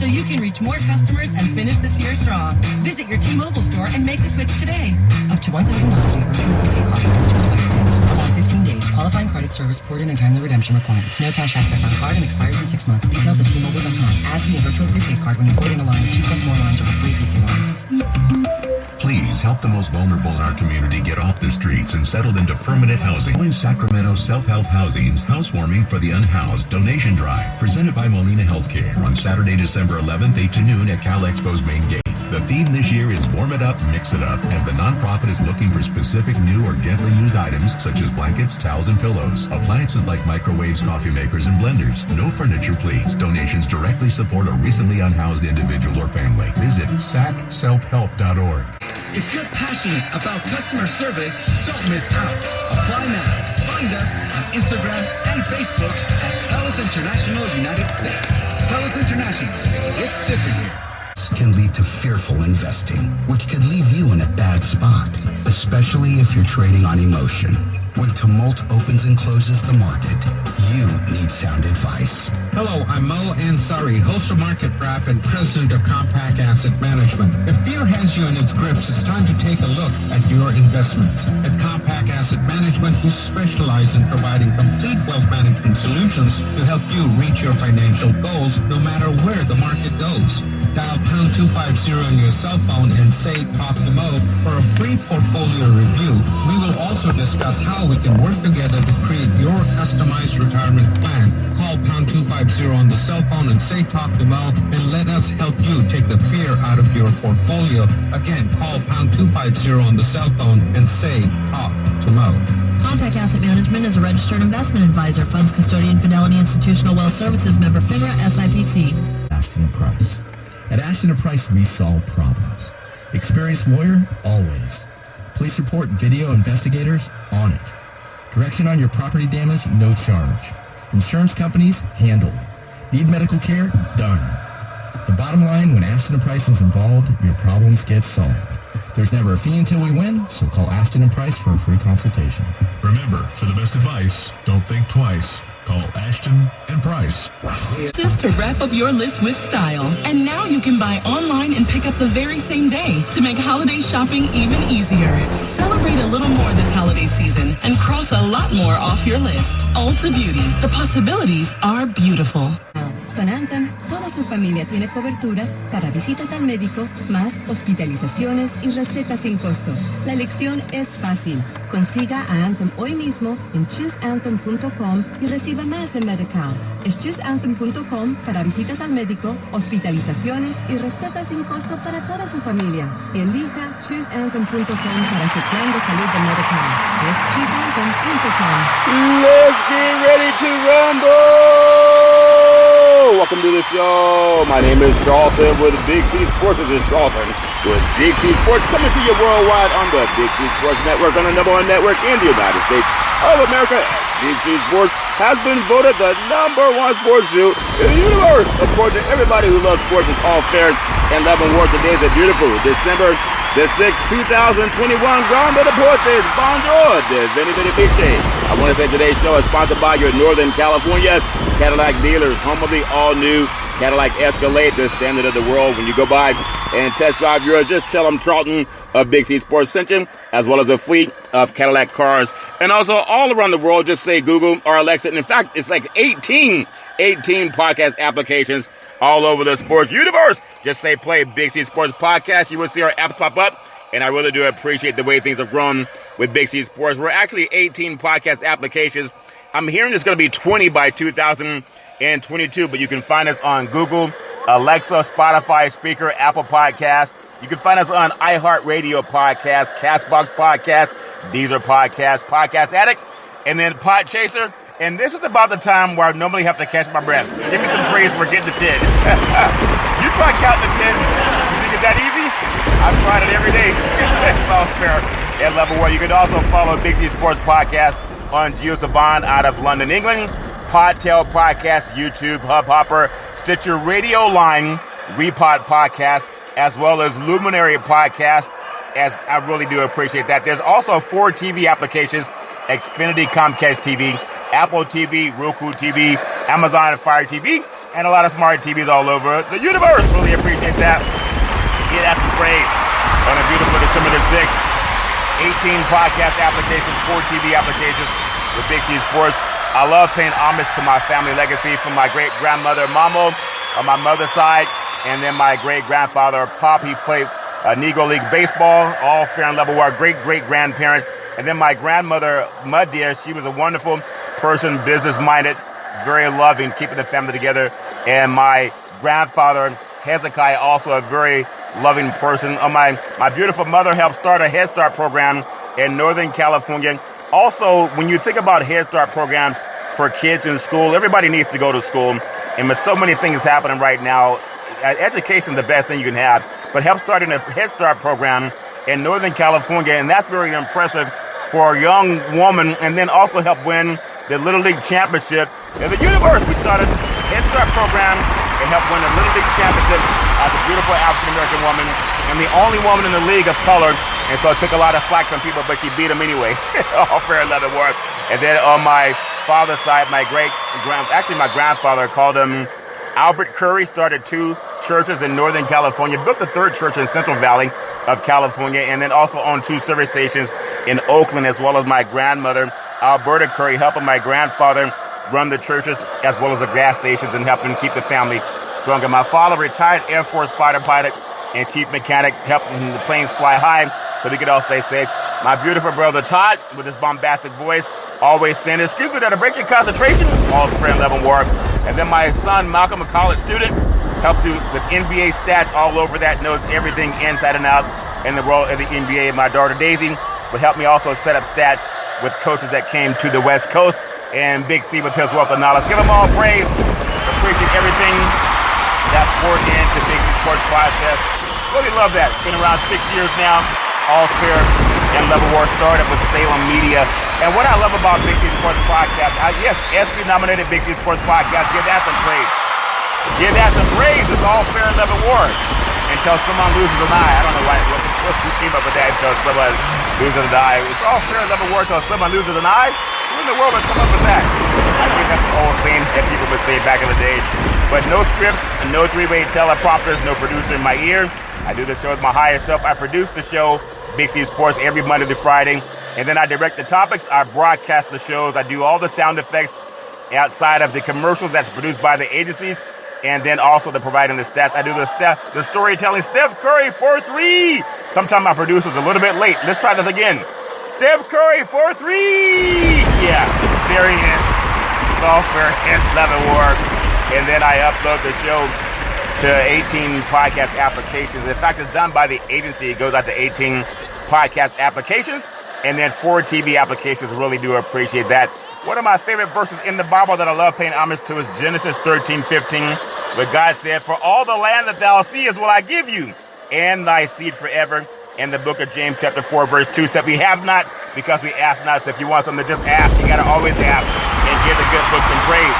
so you can reach more customers and finish this year strong. Visit your T-Mobile store and make the switch today. Up to $1,000 in virtual prepaid card. Eligible device plan. Allow 15 days. Qualifying credit service ported and timely redemption required. No cash access on card and expires in 6 months. Details at T-Mobile.com. As via virtual prepaid card when you port in a line with 2 plus more lines or with 3 existing lines. Please help the most vulnerable in our community get off the streets and settled into permanent housing. Join Sacramento Self-Help Housing's Housewarming for the Unhoused donation drive presented by Molina Healthcare on Saturday, December 11th, 8 to noon at Cal Expo's main gate. The theme this year is Warm It Up, Mix It Up, as the nonprofit is looking for specific new or gently used items such as blankets, towels, and pillows. Appliances like microwaves, coffee makers, and blenders. No furniture, please. Donations directly support a recently unhoused individual or family. Visit sacselfhelp.org. If you're passionate about customer service, don't miss out. Apply now. Find us on Instagram and Facebook as TELUS International United States. TELUS International. It's different here. Can lead to fearful investing, which could leave you in a bad spot, especially if you're trading on emotion. When tumult opens and closes the market, you need sound advice. Hello, I'm Mo Ansari, host of Market Wrap and president of Compact Asset Management. If fear has you in its grips, it's time to take a look at your investments. At Compact Asset Management, we specialize in providing complete wealth management solutions to help you reach your financial goals no matter where the market goes. Dial pound 250 on your cell phone and say talk to Mo for a free portfolio review. We will also discuss how we can work together to create your customized retirement plan. Call pound 250 on the cell phone and say talk to Mo and let us help you take the fear out of your portfolio. Again, call pound 250 on the cell phone and say talk to Mo. Compact Asset Management is a registered investment advisor, funds custodian, Fidelity Institutional Wealth Services, member FINRA, SIPC. Ashton & Price. At Ashton & Price, we solve problems. Experienced lawyer? Always. Police report video investigators? On it. Direction on your property damage? No charge. Insurance companies? Handled. Need medical care? Done. The bottom line, when Ashton & Price is involved, your problems get solved. There's never a fee until we win, so call Ashton & Price for a free consultation. Remember, for the best advice, don't think twice. Call Ashton and Price. Just to wrap up your list with style. And now you can buy online and pick up the very same day to make holiday shopping even easier. Celebrate a little more this holiday season and cross a lot more off your list. Ulta Beauty. The possibilities are beautiful. Con Anthem, toda su familia tiene cobertura para visitas al médico, más hospitalizaciones y recetas sin costo. La elección es fácil. Consiga a Anthem hoy mismo en chooseanthem.com y reciba más de Medi-Cal. Es chooseanthem.com para visitas al médico, hospitalizaciones y recetas sin costo para toda su familia. Elija chooseanthem.com para su plan de salud de Medi-Cal. Es chooseanthem.com. Let's get ready to rumble! Welcome to the show. My name is Charlton with Big C Sports. This is Charlton with Big C Sports, coming to you worldwide on the Big C Sports Network, on the #1 network in the United States of America. Big C Sports has been voted the #1 sports show in the universe. According to everybody who loves sports, it's all fair and love and war. Today is a beautiful December the 6th, 2021. Grande Deportes, bonjour, Benny. I want to say today's show is sponsored by your Northern California Cadillac dealers, home of the all-new Cadillac Escalade, the standard of the world. When you go by and test drive yours, just tell them Charlton of Big C Sports sent you, as well as a fleet of Cadillac cars. And also all around the world, just say Google or Alexa. And in fact, it's like 18 podcast applications all over the sports universe. Just say play Big C Sports Podcast. You will see our apps pop up. And I really do appreciate the way things have grown with Big C Sports. We're actually 18 podcast applications. I'm hearing it's going to be 20 by 2022, but you can find us on Google, Alexa, Spotify, Speaker, Apple Podcasts. You can find us on iHeart-Radio Podcast, Castbox Podcast, Deezer Podcast, Podcast Addict, and then Pod Chaser. And this is about the time where I normally have to catch my breath. Give me some praise for getting to 10. You try counting to 10. You think it's that easy? I've tried it every day. It's all fair at level 1. You can also follow Big C Sports Podcast on Geo Savan out of London, England, Podtail Podcast, YouTube, Hubhopper, Stitcher Radio Line, Repod Podcast, as well as Luminary Podcast, as I really do appreciate that. There's also 4 TV applications, Xfinity Comcast TV, Apple TV, Roku TV, Amazon Fire TV, and a lot of smart TVs all over the universe. Really appreciate that. Give that some praise on a beautiful December the 6th. 18 podcast applications, 4 TV applications with Big C Sports. I love paying homage to my family legacy from my great-grandmother, Mamo, on my mother's side, and then my great-grandfather, Pop. He played Negro League baseball, all fair and level. Our great-great-grandparents. And then my grandmother, Mud Diaz, she was a wonderful person, business-minded, very loving, keeping the family together. And my grandfather, Hezekiah, also a very loving person. My beautiful mother helped start a Head Start program in Northern California. Also, when you think about Head Start programs for kids in school, everybody needs to go to school. And with so many things happening right now, education is the best thing you can have. But help starting a Head Start program in Northern California, and that's very impressive for a young woman, and then also help win the Little League Championship in the universe. We started a Head Start program and helped win the Little League Championship as a beautiful African-American woman and the only woman in the league of color. And so it took a lot of flack from people, but she beat them anyway. All fair and leather work. And then on my father's side, my grandfather called him Albert Curry, started 2 churches in Northern California, built the 3rd church in Central Valley of California, and then also owned 2 service stations in Oakland, as well as my grandmother, Alberta Curry, helping my grandfather run the churches as well as the gas stations and helping keep the family strong. And my father, retired Air Force fighter pilot and chief mechanic, helping the planes fly high so we could all stay safe. My beautiful brother Todd, with his bombastic voice, always saying, "Excuse me, did I break your concentration?" All fair and level war. And then my son, Malcolm, a college student, helps you with NBA stats all over that, knows everything inside and out in the world of the NBA. My daughter, Daisy, would help me also set up stats with coaches that came to the West Coast. And Big C with his wealth of knowledge. Give them all praise. Appreciate everything that's poured into Big C Sports Podcast. Really love that. Been around 6 years now. All fair and level war, started with Salem Media. And what I love about Big C Sports Podcast, yes, SB nominated Big C Sports Podcast. Give that some praise. Give that some praise. It's all fair and level war. Until someone loses an eye. I don't know what came up with that. Until someone loses an eye. It's all fair and level war until someone loses an eye. Who in the world would come up with that? I think that's the old saying that people would say back in the day. But no scripts, no 3-way teleprompters, no producer in my ear. I do the show with my higher self. I produce the show, Big C Sports, every Monday to Friday. And then I direct the topics. I broadcast the shows. I do all the sound effects outside of the commercials that's produced by the agencies. And then also the providing the stats. I do the storytelling. Steph Curry, 4-3. Sometimes my producer's a little bit late. Let's try this again. Steph Curry, 4-3. Yeah, there he is. It's all fair and level work. And then I upload the show to 18 podcast applications. In fact, it's done by the agency. It goes out to 18 podcast applications. And then 4 TV applications. Really do appreciate that. One of my favorite verses in the Bible that I love paying homage to is Genesis 13:15, where God said, "For all the land that thou seest will I give you, and thy seed forever." In the book of James chapter 4, verse 2 said, "We have not because we ask not." So if you want something to just ask, you got to always ask and give the good book some praise.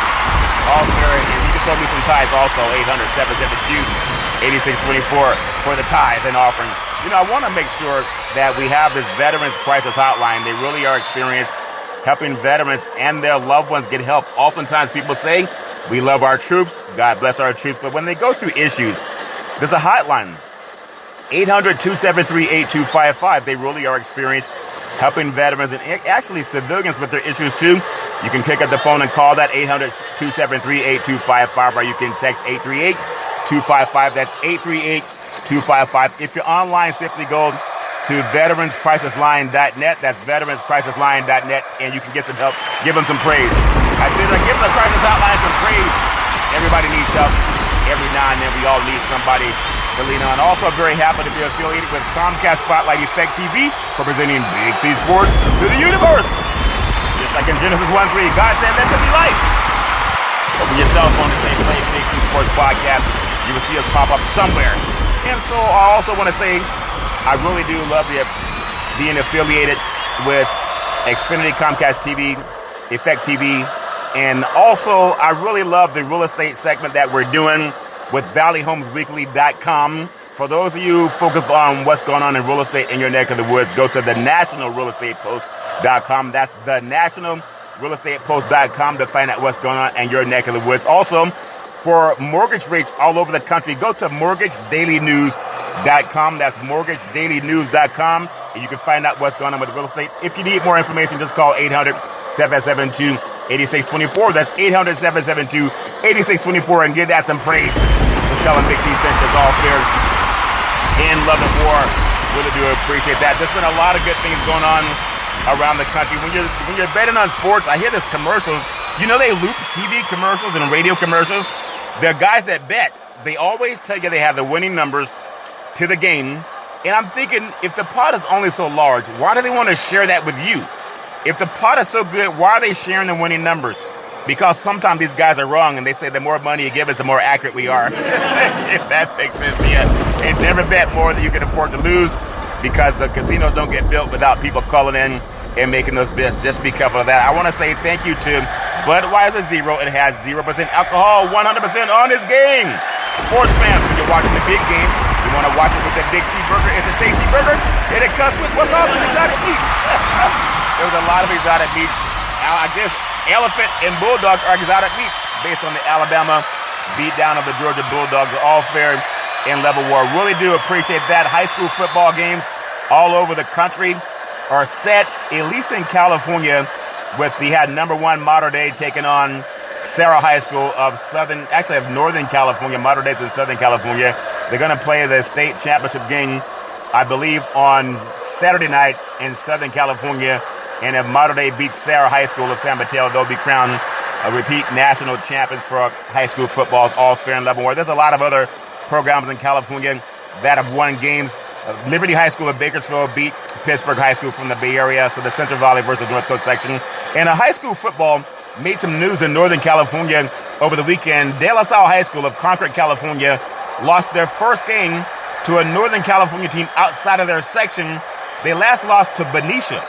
All fair, and you can throw me some tithes also, 800-772-8624 for the tithe and offering. You know, I want to make sure that we have this Veterans Crisis Hotline. They really are experienced helping veterans and their loved ones get help. Oftentimes people say, we love our troops, God bless our troops, but when they go through issues, there's a hotline, 800-273-8255. They really are experienced helping veterans and actually civilians with their issues too. You can pick up the phone and call that 800-273-8255, or you can text 838-255. That's 838-255. If you're online, simply go to veteranscrisisline.net. That's veteranscrisisline.net, and you can get some help. Give them some praise. I said, give the crisis hotline some praise. Everybody needs help. Every now and then, we all need somebody to lean on. Also, very happy to be affiliated with Comcast Spotlight Effect TV for presenting Big C Sports to the universe. Just like in Genesis 1:3, God said, "Let there be light." Open your cell phone and say, "Play Big C Sports Podcast." You will see us pop up somewhere. And so, I also want to say, I really do love being affiliated with Xfinity, Comcast TV, Effect TV, and also I really love the real estate segment that we're doing with ValleyHomesWeekly.com. For those of you focused on what's going on in real estate in your neck of the woods, go to the NationalRealEstatePost.com. That's the NationalRealEstatePost.com to find out what's going on in your neck of the woods. Also, for mortgage rates all over the country, go to mortgagedailynews.com. That's mortgagedailynews.com. And you can find out what's going on with real estate. If you need more information, just call 800-772-8624. That's 800-772-8624, and give that some praise for telling Big C Sense is all fair in love and war. Really do appreciate that. There's been a lot of good things going on around the country. When you're betting on sports, I hear this commercials. You know, they loop TV commercials and radio commercials. The guys that bet, they always tell you they have the winning numbers to the game. And I'm thinking, if the pot is only so large, why do they want to share that with you? If the pot is so good, why are they sharing the winning numbers? Because sometimes these guys are wrong, and they say the more money you give us, the more accurate we are. If that makes sense to you. And never bet more than you can afford to lose, because the casinos don't get built without people calling in and making those bets. Just be careful of that. I want to say thank you to Budweiser Zero. It has 0% alcohol, 100% on this game. Sports fans, when you're watching the big game, you want to watch it with the Big C burger. It's a tasty burger, and it comes with what's all the exotic meats. There's a lot of exotic meats. I guess elephant and bulldog are exotic meats based on the Alabama beatdown of the Georgia Bulldogs. Are all fair in level war. Really do appreciate that. High school football games all over the country are set, at least in California, with we had number 1 Mater Dei taking on Sarah High School of Northern California. Mater Dei's in Southern California. They're going to play the state championship game, I believe, on Saturday night in Southern California. And if Mater Dei beats Sarah High School of San Mateo, they'll be crowned a repeat national champions for high school football. It's all fair and level war. There's a lot of other programs in California that have won games. Liberty High School of Bakersfield beat Pittsburgh High School from the Bay Area, so the Central Valley versus North Coast section. And high school football made some news in Northern California over the weekend. De La Salle High School of Concord, California, lost their first game to a Northern California team outside of their section. They last lost to Benicia.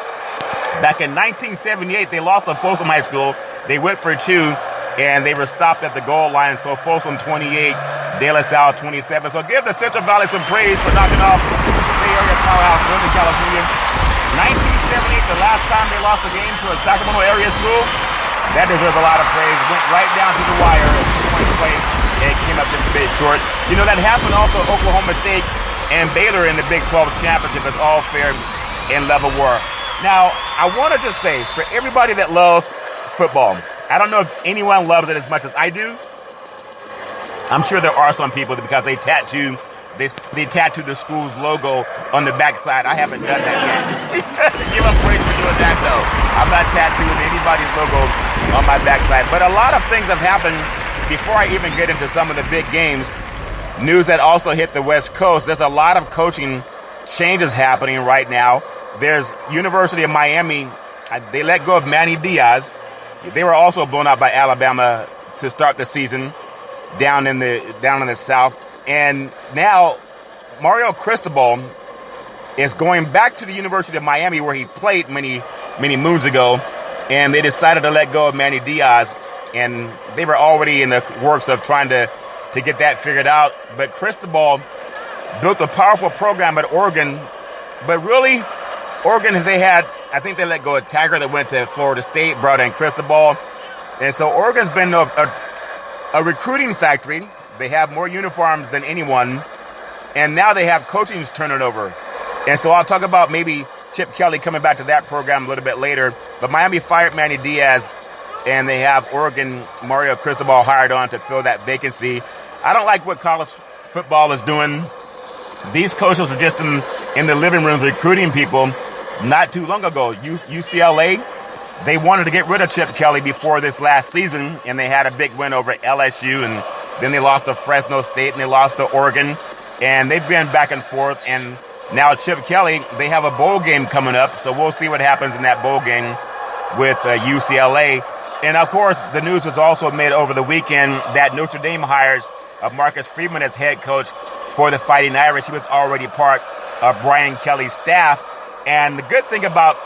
Back in 1978, they lost to Folsom High School. They went for 2, and they were stopped at the goal line. So Folsom 28, De La Salle 27. So give the Central Valley some praise for knocking off Bay Area powerhouse, Northern California. 1978, the last time they lost a game to a Sacramento area school. That deserves a lot of praise. Went right down to the wire at point play, and it came up just a bit short. You know, that happened also at Oklahoma State and Baylor in the Big 12 championship. It's all fair in level war. Now, I want to just say, for everybody that loves football, I don't know if anyone loves it as much as I do. I'm sure there are some people that, because they tattoo the school's logo on the backside. I haven't done that yet. Give them praise for doing that, though. I'm not tattooing anybody's logo on my backside. But a lot of things have happened before I even get into some of the big games. News that also hit the West Coast. There's a lot of coaching changes happening right now. There's University of Miami. They let go of Manny Diaz. They were also blown out by Alabama to start the season down in the South. And now Mario Cristobal is going back to the University of Miami, where he played many moons ago. And they decided to let go of Manny Diaz. And they were already in the works of trying to get that figured out. But Cristobal built a powerful program at Oregon. But really, Oregon, I think they let go of Taggart that went to Florida State, brought in Cristobal. And so Oregon's been a recruiting factory. They have more uniforms than anyone. And now they have coaching's turning over. And so I'll talk about maybe Chip Kelly coming back to that program a little bit later. But Miami fired Manny Diaz, and they have Oregon Mario Cristobal hired on to fill that vacancy. I don't like what college football is doing. These coaches are just in the living rooms recruiting people. Not too long ago, UCLA, they wanted to get rid of Chip Kelly before this last season, and they had a big win over LSU, and then they lost to Fresno State, and they lost to Oregon, and they've been back and forth. And now Chip Kelly, they have a bowl game coming up, so we'll see what happens in that bowl game with UCLA. And, of course, the news was also made over the weekend that Notre Dame hires Marcus Freeman as head coach for the Fighting Irish. He was already part of Brian Kelly's staff. And the good thing about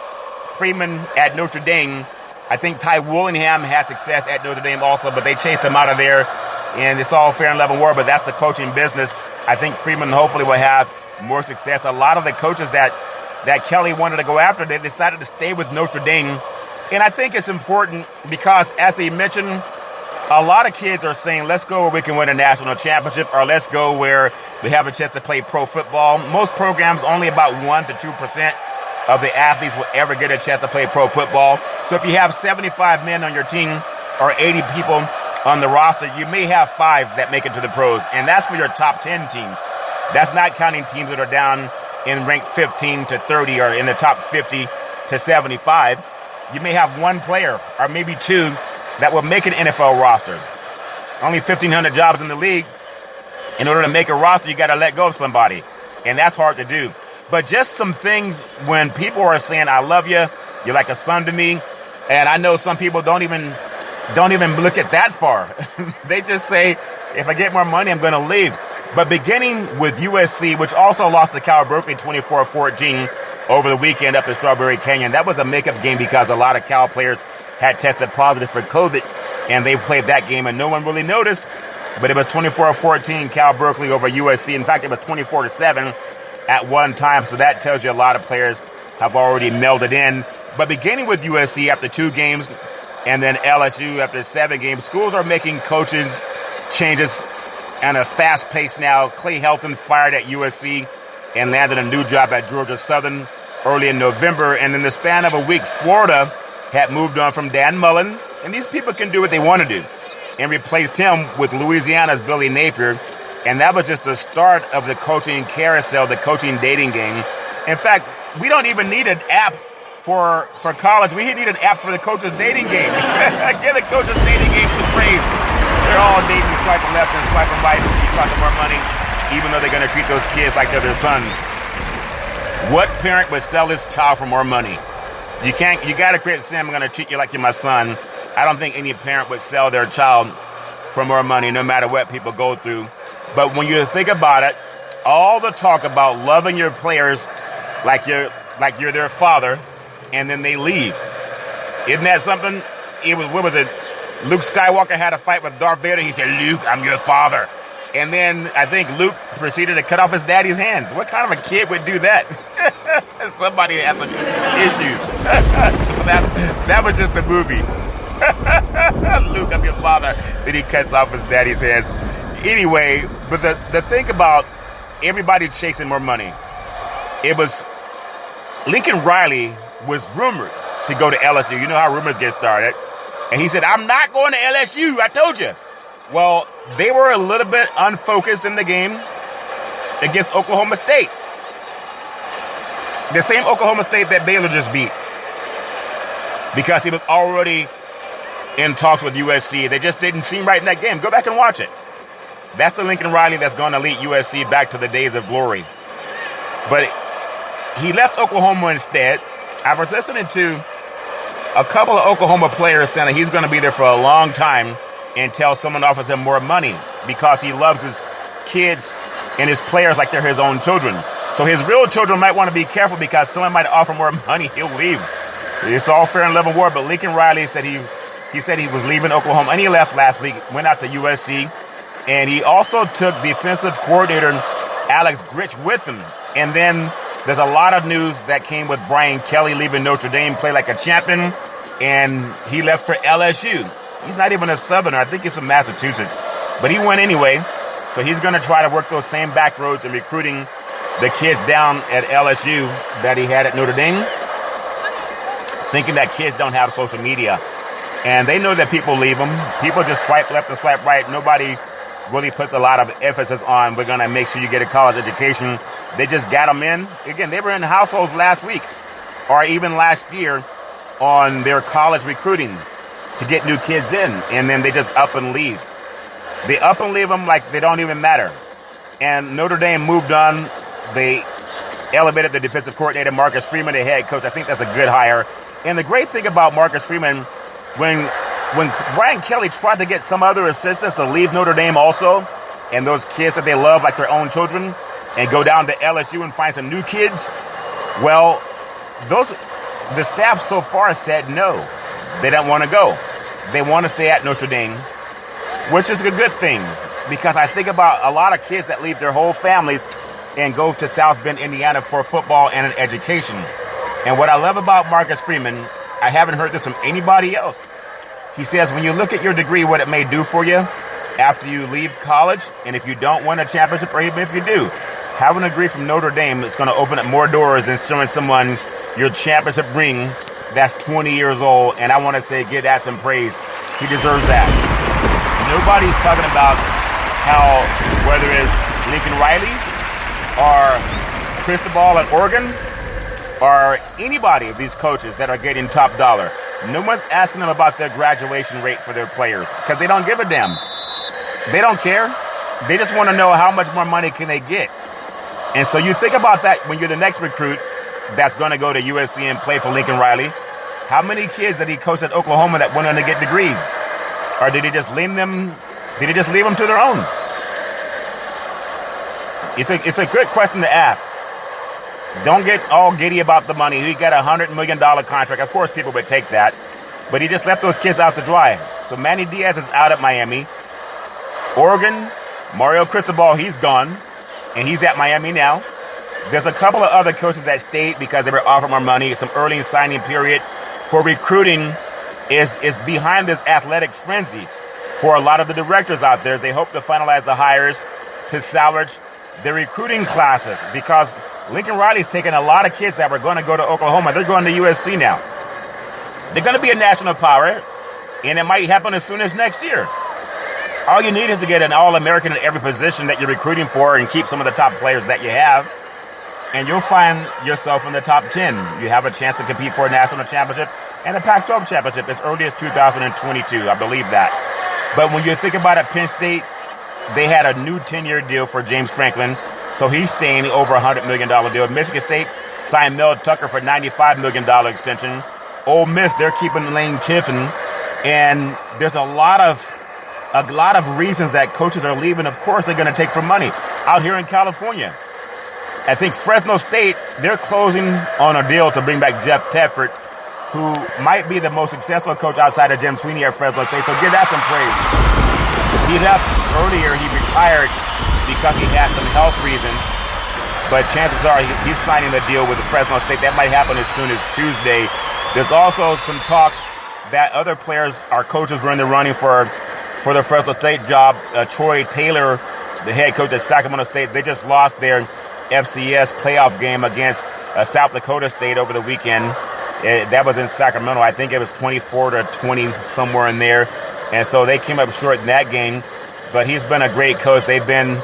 Freeman at Notre Dame, I think Ty Willingham had success at Notre Dame also, but they chased him out of there. And it's all fair and level war, but that's the coaching business. I think Freeman hopefully will have more success. A lot of the coaches that Kelly wanted to go after, they decided to stay with Notre Dame. And I think it's important because, as he mentioned, a lot of kids are saying, let's go where we can win a national championship, or let's go where we have a chance to play pro football. Most programs, only about 1% to 2% of the athletes will ever get a chance to play pro football. So if you have 75 men on your team or 80 people on the roster, you may have 5 that make it to the pros. And that's for your top 10 teams. That's not counting teams that are down in rank 15 to 30 or in the top 50 to 75. You may have 1 player or maybe 2 that will make an NFL roster. Only 1,500 jobs in the league. In order to make a roster, you got to let go of somebody. And that's hard to do. But just some things when people are saying, I love you, you're like a son to me. And I know some people don't even look at that far. They just say, if I get more money, I'm going to leave. But beginning with USC, which also lost to Cal Berkeley 24-14 over the weekend up in Strawberry Canyon, that was a makeup game because a lot of Cal players had tested positive for COVID, and they played that game, and no one really noticed. But it was 24-14 Cal Berkeley over USC. In fact, it was 24-7 at one time, so that tells you a lot of players have already melded in. But beginning with USC after 2 games, and then LSU after 7 games, schools are making coaches changes at a fast pace now. Clay Helton fired at USC and landed a new job at Georgia Southern early in November. And in the span of a week, Florida had moved on from Dan Mullen, and these people can do what they want to do, and replaced him with Louisiana's Billy Napier. And that was just the start of the coaching carousel, the coaching dating game. In fact, we don't even need an app for college. We need an app for the coach's dating game. Give the coach's dating game some praise. They're all dating, swiping left and swiping right because of more money, even though they're going to treat those kids like they're their sons. What parent would sell his child for more money? You got to create Sam, I'm going to treat you like you're my son. I don't think any parent would sell their child for more money, no matter what people go through. But when you think about it, all the talk about loving your players like you're their father, and then they leave. Isn't that something? What was it? Luke Skywalker had a fight with Darth Vader. He said, Luke, I'm your father. And then I think Luke proceeded to cut off his daddy's hands. What kind of a kid would do that? Somebody has some issues. That was just a movie. Luke, I'm your father. Then he cuts off his daddy's hands. Anyway, but the thing about everybody chasing more money, it was Lincoln Riley was rumored to go to LSU. You know how rumors get started. And he said, I'm not going to LSU. I told you. Well, they were a little bit unfocused in the game against Oklahoma State. The same Oklahoma State that Baylor just beat. Because he was already in talks with USC. They just didn't seem right in that game. Go back and watch it. That's the Lincoln Riley that's going to lead USC back to the days of glory. But he left Oklahoma instead. I was listening to a couple of Oklahoma players saying that he's going to be there for a long time until someone offers him more money because he loves his kids and his players like they're his own children. So his real children might want to be careful because someone might offer more money, he'll leave. It's all fair and level war, but Lincoln Riley said he said he was leaving Oklahoma, and he left last week, went out to USC, and he also took defensive coordinator Alex Gritch with him. And then there's a lot of news that came with Brian Kelly leaving Notre Dame, play like a champion, and he left for LSU. He's not even a Southerner. I think he's from Massachusetts. But he went anyway, so he's going to try to work those same back roads in recruiting the kids down at LSU that he had at Notre Dame, thinking that kids don't have social media. And they know that people leave them. People just swipe left and swipe right. Nobody really puts a lot of emphasis on, we're going to make sure you get a college education. They just got them in. Again, they were in households last week or even last year on their college recruiting to get new kids in. And then they just up and leave. They up and leave them like they don't even matter. And Notre Dame moved on. They elevated the defensive coordinator, Marcus Freeman, the head coach. I think that's a good hire. And the great thing about Marcus Freeman, when Brian Kelly tried to get some other assistants to leave Notre Dame also, and those kids that they love like their own children, and go down to LSU and find some new kids, well, the staff so far said no. They don't want to go. They want to stay at Notre Dame, which is a good thing, because I think about a lot of kids that leave their whole families and go to South Bend, Indiana for football and an education. And what I love about Marcus Freeman, I haven't heard this from anybody else. He says, when you look at your degree, what it may do for you after you leave college, and if you don't win a championship, or even if you do, having a degree from Notre Dame is going to open up more doors than showing someone your championship ring that's 20 years old. And I want to say, give that some praise. He deserves that. Nobody's talking about how, whether it's Lincoln Riley or Cristobal at Oregon or anybody of these coaches that are getting top dollar, no one's asking them about their graduation rate for their players because they don't give a damn. They don't care. They just want to know how much more money can they get. And so you think about that when you're the next recruit that's going to go to USC and play for Lincoln Riley. How many kids did he coach at Oklahoma that went on to get degrees? Or did he just leave them? Did he just leave them to their own? It's a good question to ask. Don't get all giddy about the money. He got a $100 million contract. Of course, people would take that. But he just left those kids out to dry. So Manny Diaz is out at Miami. Oregon, Mario Cristobal, he's gone. And he's at Miami now. There's a couple of other coaches that stayed because they were offered more money. It's some early signing period for recruiting is behind this athletic frenzy for a lot of the directors out there. They hope to finalize the hires to salvage the recruiting classes because Lincoln Riley's taken a lot of kids that were going to go to Oklahoma. They're going to USC now. They're going to be a national power, and it might happen as soon as next year. All you need is to get an All-American in every position that you're recruiting for and keep some of the top players that you have, and you'll find yourself in the top 10. You have a chance to compete for a national championship and a Pac-12 championship as early as 2022. I believe that. But when you think about it, Penn State, they had a new 10-year deal for James Franklin, so he's staying over a $100 million deal. Michigan State signed Mel Tucker for a $95 million extension. Ole Miss, they're keeping Lane Kiffin, and there's a lot of reasons that coaches are leaving. Of course, they're going to take from money. Out here in California, I think Fresno State, they're closing on a deal to bring back Jeff Tedford, who might be the most successful coach outside of Jim Sweeney at Fresno State. So give that some praise. He left earlier. He retired because he had some health reasons. But chances are he's signing the deal with the Fresno State. That might happen as soon as Tuesday. There's also some talk that other players, our coaches, were in the running for the Fresno State job. Troy Taylor, the head coach at Sacramento State, they just lost their FCS playoff game against South Dakota State over the weekend. That was in Sacramento. I think it was 24-20, somewhere in there. And so they came up short in that game. But he's been a great coach. They've been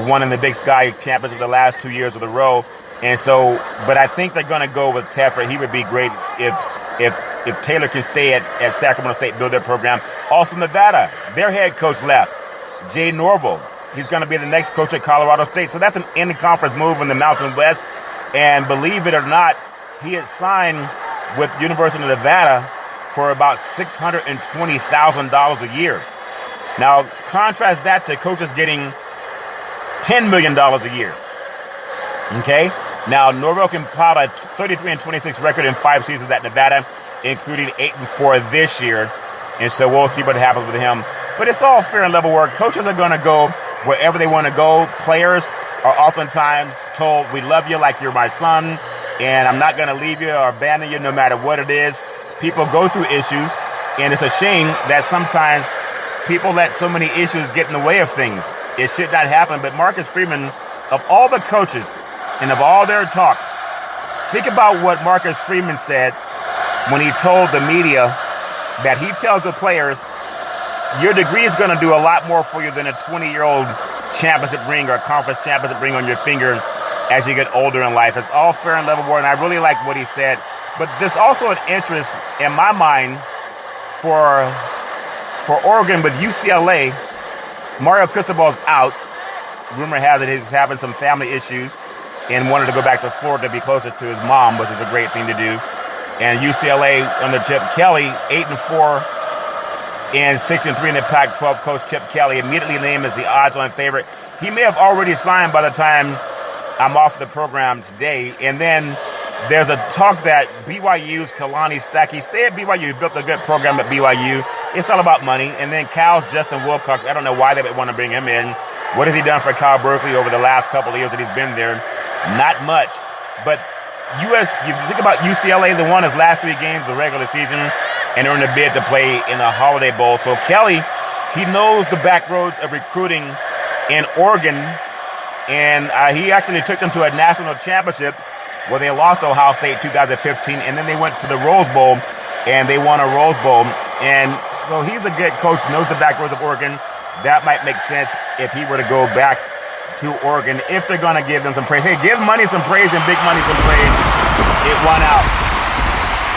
one in the Big Sky Championship the last 2 years of the row. And so, but I think they're going to go with Tedford. He would be great if Taylor can stay at Sacramento State, build their program. Also, Nevada, their head coach left, Jay Norville. He's going to be the next coach at Colorado State. So that's an in-conference move in the Mountain West. And believe it or not, he had signed with University of Nevada for about $620,000 a year. Now, contrast that to coaches getting $10 million a year. Okay? Now, Norville compiled a 33-26 record in 5 seasons at Nevada, including 8-4 this year. And so we'll see what happens with him. But it's all fair and level work. Coaches are going to go wherever they want to go. Players are oftentimes told, we love you like you're my son, and I'm not going to leave you or abandon you no matter what it is. People go through issues, and it's a shame that sometimes people let so many issues get in the way of things. It should not happen. But Marcus Freeman, of all the coaches and of all their talk, think about what Marcus Freeman said when he told the media that he tells the players, your degree is going to do a lot more for you than a 20-year-old championship ring or conference championship ring on your finger as you get older in life. It's all fair and level war, and I really like what he said. But there's also an interest in my mind for Oregon with UCLA. Mario Cristobal's out. Rumor has it he's having some family issues and wanted to go back to Florida to be closer to his mom, which is a great thing to do. And UCLA under Chip Kelly, 8-4 and 6-3 in the Pac-12 coach Chip Kelly, immediately named as the odds-on favorite. He may have already signed by the time I'm off the program today. And then there's a talk that BYU's Kalani Stacky stay at BYU, built a good program at BYU. It's all about money. And then Cal's Justin Wilcox, I don't know why they would want to bring him in. What has he done for Cal Berkeley over the last couple of years that he's been there? Not much. But you think about UCLA, they won his last 3 games of the regular season. and earned a bid to play in the Holiday Bowl. So Kelly, he knows the back roads of recruiting in Oregon, and he actually took them to a national championship where they lost to Ohio State 2015, and then they went to the Rose Bowl, and they won a Rose Bowl. And so he's a good coach, knows the back roads of Oregon. That might make sense if he were to go back to Oregon, if they're going to give them some praise. Hey, give money some praise and big money some praise. It won out.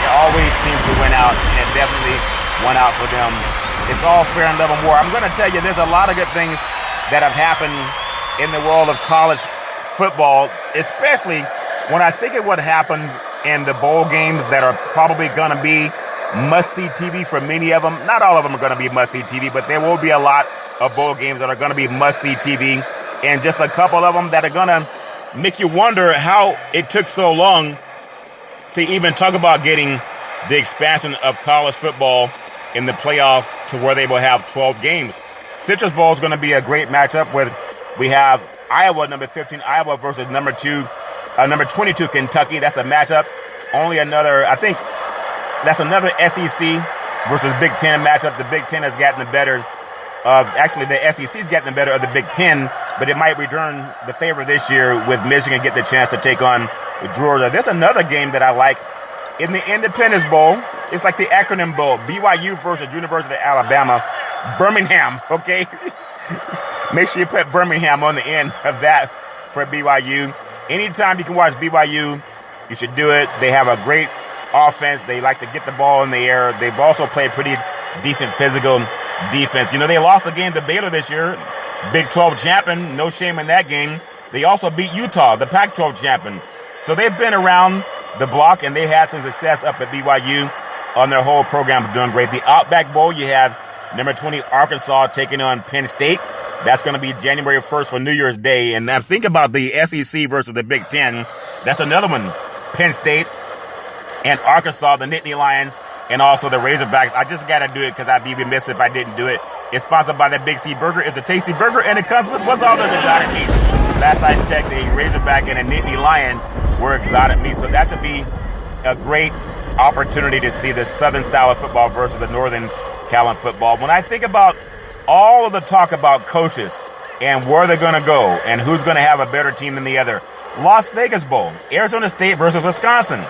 It always seems to win out, and it definitely won out for them. It's all fair and love and war. I'm going to tell you, there's a lot of good things that have happened in the world of college football, especially when I think of what happened in the bowl games that are probably going to be must-see TV for many of them. Not all of them are going to be must-see TV, but there will be a lot of bowl games that are going to be must-see TV, and just a couple of them that are going to make you wonder how it took so long to even talk about getting the expansion of college football in the playoffs to where they will have 12 games. Citrus Bowl is going to be a great matchup with, we have Iowa, number 15, Iowa versus number 22, Kentucky. That's a matchup. Only another, I think, that's another SEC versus Big Ten matchup. The Big Ten has gotten the better of, actually the SEC's gotten the better of the Big Ten, but it might return the favor this year with Michigan get the chance to take on Georgia. There's another game that I like in the Independence Bowl. It's like the acronym bowl. BYU versus University of Alabama. Birmingham, okay? Make sure you put Birmingham on the end of that for BYU. Anytime you can watch BYU, you should do it. They have a great offense. They like to get the ball in the air. They've also played pretty decent physical defense. You know, they lost a game to Baylor this year. Big 12 champion. No shame in that game. They also beat Utah, the Pac-12 champion. So they've been around the block, and they've had some success up at BYU on their whole program. Doing great. The Outback Bowl, you have number 20 Arkansas taking on Penn State. That's going to be January 1st for New Year's Day. And now think about the SEC versus the Big Ten. That's another one. Penn State and Arkansas, the Nittany Lions, and also the Razorbacks. I just got to do it because I'd be remiss if I didn't do it. It's sponsored by the Big C Burger. It's a tasty burger, and it comes with what's all those exotic meats. Last I checked, a Razorback and a Nittany Lion were exotic meats. So that should be a great opportunity to see the Southern style of football versus the Northern California football. When I think about all of the talk about coaches and where they're going to go and who's going to have a better team than the other, Las Vegas Bowl, Arizona State versus Wisconsin.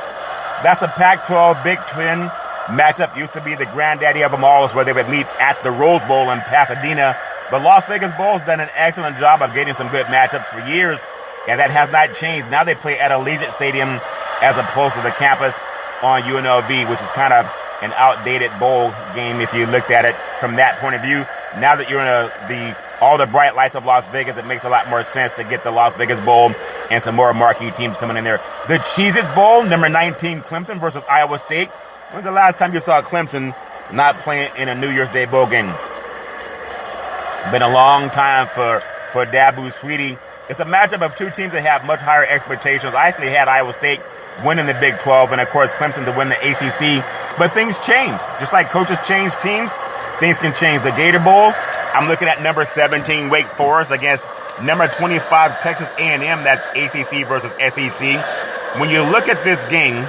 That's a Pac-12 Big Ten matchup. Used to be the granddaddy of them all, is where they would meet at the Rose Bowl in Pasadena. But Las Vegas Bowl has done an excellent job of getting some good matchups for years, and that has not changed. Now they play at Allegiant Stadium as opposed to the campus on UNLV, which is kind of an outdated bowl game if you looked at it from that point of view. Now that you're in all the bright lights of Las Vegas, it makes a lot more sense to get the Las Vegas Bowl and some more marquee teams coming in there. The Cheez-Its Bowl, number 19 Clemson versus Iowa State. When's the last time you saw Clemson not playing in a New Year's Day bowl game? Been a long time for Dabu Sweetie. It's a matchup of two teams that have much higher expectations. I actually had Iowa State winning the Big 12 and, of course, Clemson to win the ACC. But things change. Just like coaches change teams, things can change. The Gator Bowl, I'm looking at number 17 Wake Forest against number 25 Texas A&M. That's ACC versus SEC. When you look at this game,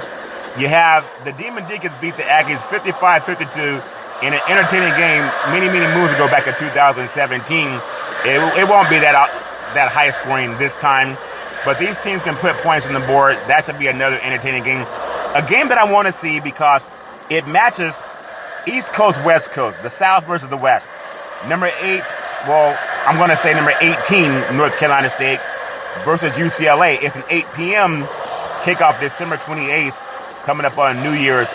you have the Demon Deacons beat the Aggies 55-52 in an entertaining game many moves ago back in 2017. It won't be that high scoring this time, but these teams can put points on the board. That should be another entertaining game. A game that I want to see because it matches East Coast, West Coast, the South versus the West. Number 8, well, I'm going to say number 18, North Carolina State versus UCLA. It's an 8 p.m. kickoff December 28th coming up on New Year's.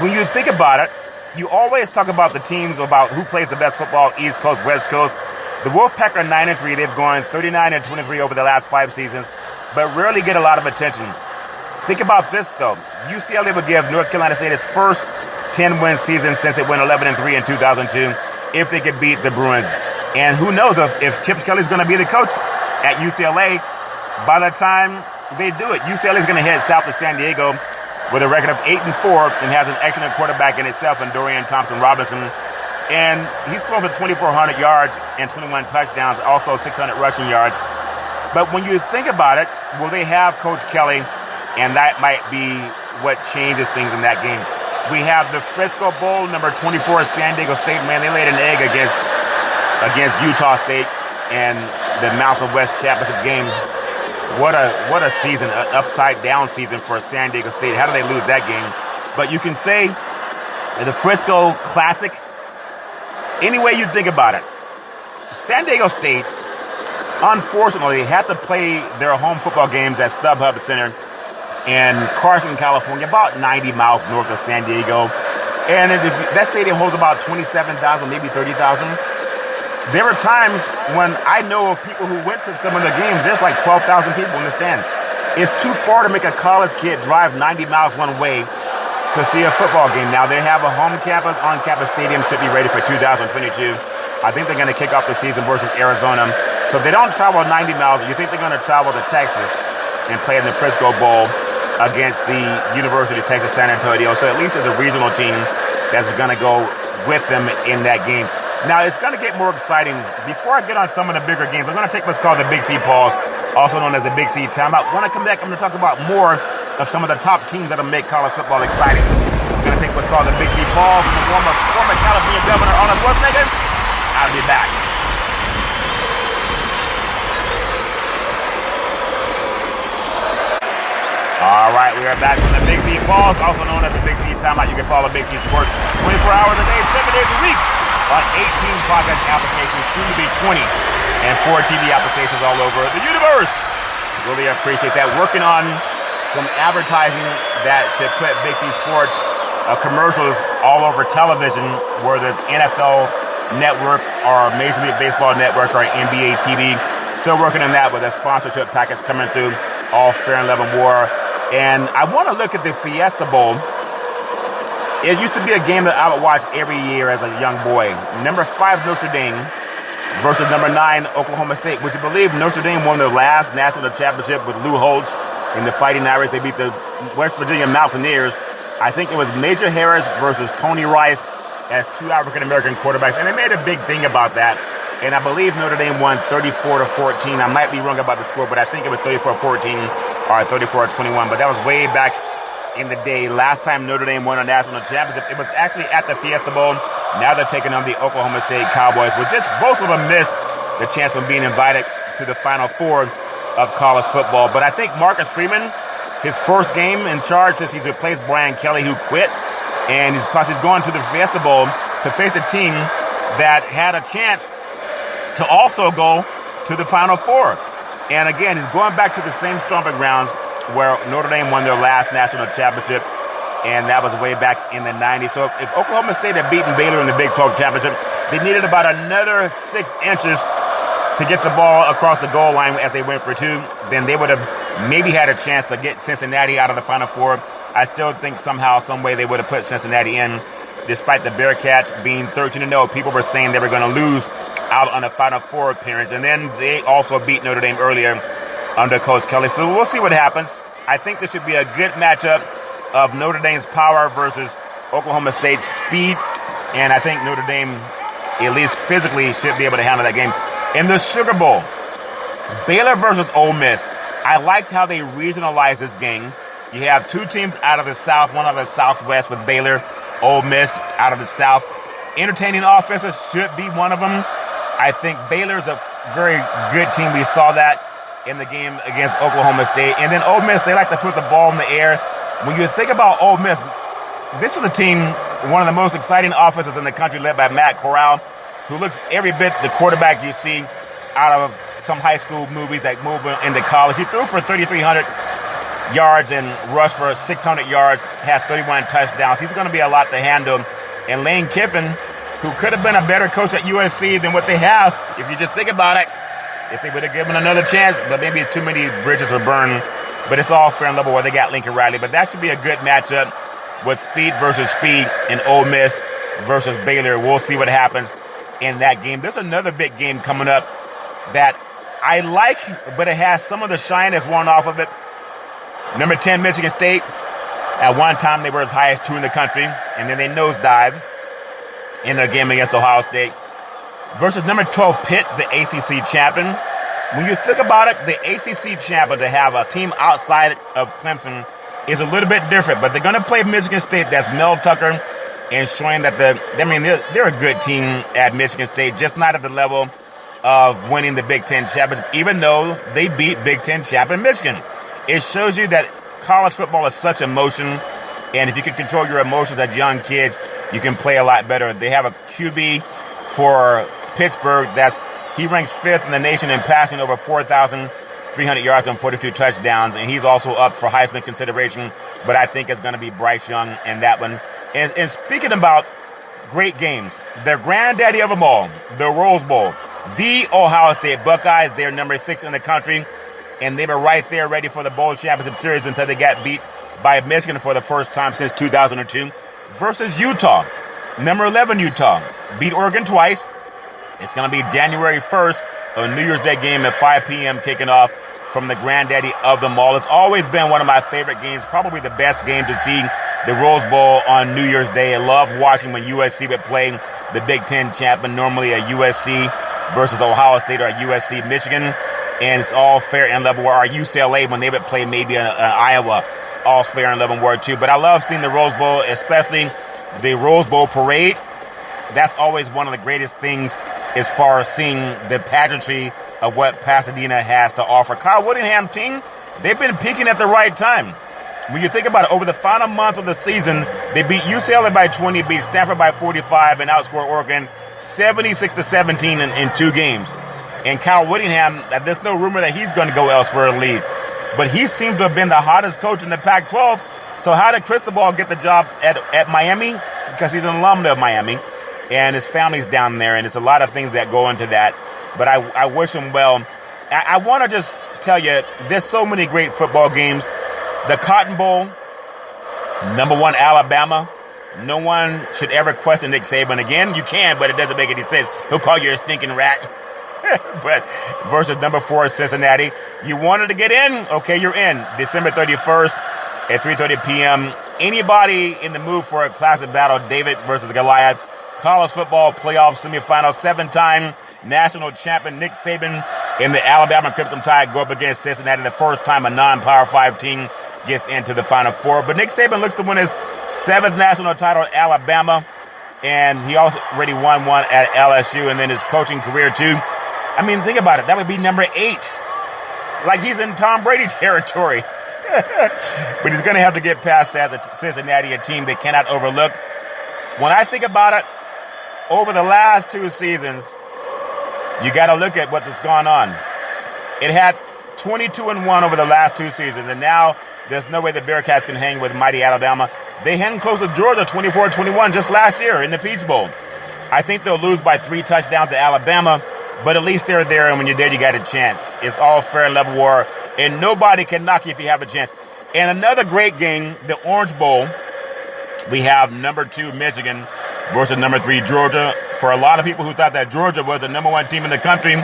When you think about it, you always talk about the teams about who plays the best football, East Coast, West Coast. The Wolfpack are 9-3. They've gone 39-23 over the last 5 seasons, but rarely get a lot of attention. Think about this, though. UCLA would give North Carolina State its first 10-win season since it went 11-3 in 2002 if they could beat the Bruins. And who knows if Chip Kelly's going to be the coach at UCLA by the time they do it. UCLA's going to head south to San Diego with a record of 8-4 and has an excellent quarterback in itself in Dorian Thompson-Robinson. And he's thrown for 2,400 yards and 21 touchdowns, also 600 rushing yards. But when you think about it, will they have Coach Kelly? And that might be what changes things in that game. We have the Frisco Bowl, number 24, San Diego State. Man, they laid an egg against Utah State and the Mountain West Championship game. What a season, an upside-down season for San Diego State. How did they lose that game? But you can say the Frisco Classic, any way you think about it, San Diego State, unfortunately, had to play their home football games at StubHub Center in Carson, California, about 90 miles north of San Diego. And that stadium holds about 27,000, maybe 30,000. There were times when I know of people who went to some of the games, there's like 12,000 people in the stands. It's too far to make a college kid drive 90 miles one way to see a football game. Now, they have a home campus, on-campus stadium, should be ready for 2022. I think they're going to kick off the season versus Arizona. So if they don't travel 90 miles, you think they're going to travel to Texas and play in the Frisco Bowl against the University of Texas San Antonio. So at least there's a regional team that's going to go with them in that game. Now, it's going to get more exciting. Before I get on some of the bigger games, I'm going to take what's called the Big C pause, also known as the Big C timeout. When I come back, I'm going to talk about more of some of the top teams that will make college football exciting. I'm going to take what's called the Big C pause from the former California Governor Arnold Schwarzenegger. I'll be back. All right, we are back from the Big C pause, also known as the Big C timeout. You can follow Big C Sports 24 hours a day, 7 days a week on 18 podcast applications, soon to be 20, and 4 TV applications all over the universe. Really appreciate that. Working on some advertising that should put Big C Sports commercials all over television, whether it's NFL Network or Major League Baseball Network or NBA TV. Still working on that with a sponsorship package coming through, all fair and level war. And I want to look at the Fiesta Bowl. It used to be a game that I would watch every year as a young boy. Number 5 Notre Dame versus number 9 Oklahoma State. Would you believe Notre Dame won their last national championship with Lou Holtz in the Fighting Irish? They beat the West Virginia Mountaineers. I think it was Major Harris versus Tony Rice as 2 African-American quarterbacks. And they made a big thing about that. And I believe Notre Dame won 34-14. I might be wrong about the score, but I think it was 34-14 or 34-21. But that was way back in the day. Last time Notre Dame won a national championship, it was actually at the Fiesta Bowl. Now they're taking on the Oklahoma State Cowboys, with just both of them missed the chance of being invited to the Final Four of college football. But I think Marcus Freeman, his first game in charge since he's replaced Brian Kelly, who quit, and he's going to the Fiesta Bowl to face a team that had a chance to also go to the Final Four. And again, he's going back to the same stomping grounds where Notre Dame won their last national championship, and that was way back in the 90s. So if Oklahoma State had beaten Baylor in the Big 12 championship, they needed about another 6 inches to get the ball across the goal line as they went for 2. Then they would have maybe had a chance to get Cincinnati out of the Final Four. I still think somehow, some way they would have put Cincinnati in. Despite the Bearcats being 13-0, people were saying they were going to lose out on a Final Four appearance. And then they also beat Notre Dame earlier under Coach Kelly. So we'll see what happens. I think this should be a good matchup of Notre Dame's power versus Oklahoma State's speed. And I think Notre Dame, at least physically, should be able to handle that game. In the Sugar Bowl, Baylor versus Ole Miss. I liked how they regionalized this game. You have 2 teams out of the South, one out of the Southwest with Baylor, Ole Miss out of the South. Entertaining offenses should be one of them. I think Baylor's a very good team. We saw that in the game against Oklahoma State. And then Ole Miss, they like to put the ball in the air. When you think about Ole Miss, this is a team, one of the most exciting offenses in the country, led by Matt Corral, who looks every bit the quarterback you see out of some high school movies that move into college. He threw for 3,300 yards and rushed for 600 yards, has 31 touchdowns. He's going to be a lot to handle. And Lane Kiffin, who could have been a better coach at USC than what they have, if you just think about it, if they would have given another chance, but maybe too many bridges were burned. But it's all fair and level where they got Lincoln Riley. But that should be a good matchup with speed versus speed and Ole Miss versus Baylor. We'll see what happens in that game. There's another big game coming up that I like, but it has some of the shine that's worn off of it. Number 10, Michigan State. At one time, they were as high as 2 in the country, and then they nosedived in their game against Ohio State. Versus number 12, Pitt, the ACC champion. When you think about it, the ACC champion, to have a team outside of Clemson is a little bit different, but they're going to play Michigan State. That's Mel Tucker, and showing that they're a good team at Michigan State, just not at the level of winning the Big Ten championship, even though they beat Big Ten champion Michigan. It shows you that college football is such emotion, and if you can control your emotions as young kids, you can play a lot better. They have a QB for Pittsburgh he ranks 5th in the nation in passing, over 4,300 yards and 42 touchdowns, and he's also up for Heisman consideration, but I think it's going to be Bryce Young in that one. And speaking about great games, the granddaddy of them all, the Rose Bowl, the Ohio State Buckeyes, they're number 6 in the country, and they were right there ready for the Bowl Championship Series until they got beat by Michigan for the first time since 2002, versus Utah. Number 11 Utah beat Oregon twice. It's going to be January 1st, a New Year's Day game at 5 p.m. kicking off from the granddaddy of them all. It's always been one of my favorite games, probably the best game to see, the Rose Bowl on New Year's Day. I love watching when USC would play the Big Ten champion, normally a USC versus Ohio State or a USC Michigan, and it's all fair and level war. Or UCLA when they would play maybe an Iowa, all fair and level war too. But I love seeing the Rose Bowl, especially the Rose Bowl parade. That's always one of the greatest things as far as seeing the pageantry of what Pasadena has to offer. Kyle Whittingham team, they've been peaking at the right time. When you think about it, over the final month of the season, they beat UCLA by 20, beat Stanford by 45, and outscored Oregon 76-17 in 2 games. And Kyle Whittingham, there's no rumor that he's going to go elsewhere and leave. But he seems to have been the hottest coach in the Pac-12. So how did Cristobal get the job at Miami? Because he's an alumni of Miami, and his family's down there, and it's a lot of things that go into that. But I wish him well. I want to just tell you, there's so many great football games. The Cotton Bowl, number 1 Alabama. No one should ever question Nick Saban again. You can, but it doesn't make any sense. He'll call you a stinking rat. But versus number 4 Cincinnati. You wanted to get in? Okay, you're in. December 31st at 3:30 p.m. Anybody in the mood for a classic battle, David versus Goliath. College football playoff semifinal, 7-time national champion Nick Saban and the Alabama Crimson Tide go up against Cincinnati, the first time a non-Power 5 team gets into the Final Four. But Nick Saban looks to win his 7th national title at Alabama, and he also already won one at LSU, and then his coaching career too. I mean, think about it. That would be number 8. Like he's in Tom Brady territory. But he's going to have to get past as a Cincinnati, a team they cannot overlook. When I think about it, over the last 2 seasons, you got to look at what has gone on. It had 22-1 over the last 2 seasons, and now there's no way the Bearcats can hang with mighty Alabama. They hung close to Georgia 24-21 just last year in the Peach Bowl. I think they'll lose by 3 touchdowns to Alabama, but at least they're there, and when you're there, you got a chance. It's all fair and level war, and nobody can knock you if you have a chance. And another great game, the Orange Bowl, we have number 2 Michigan versus number 3 Georgia. For a lot of people who thought that Georgia was the number 1 team in the country,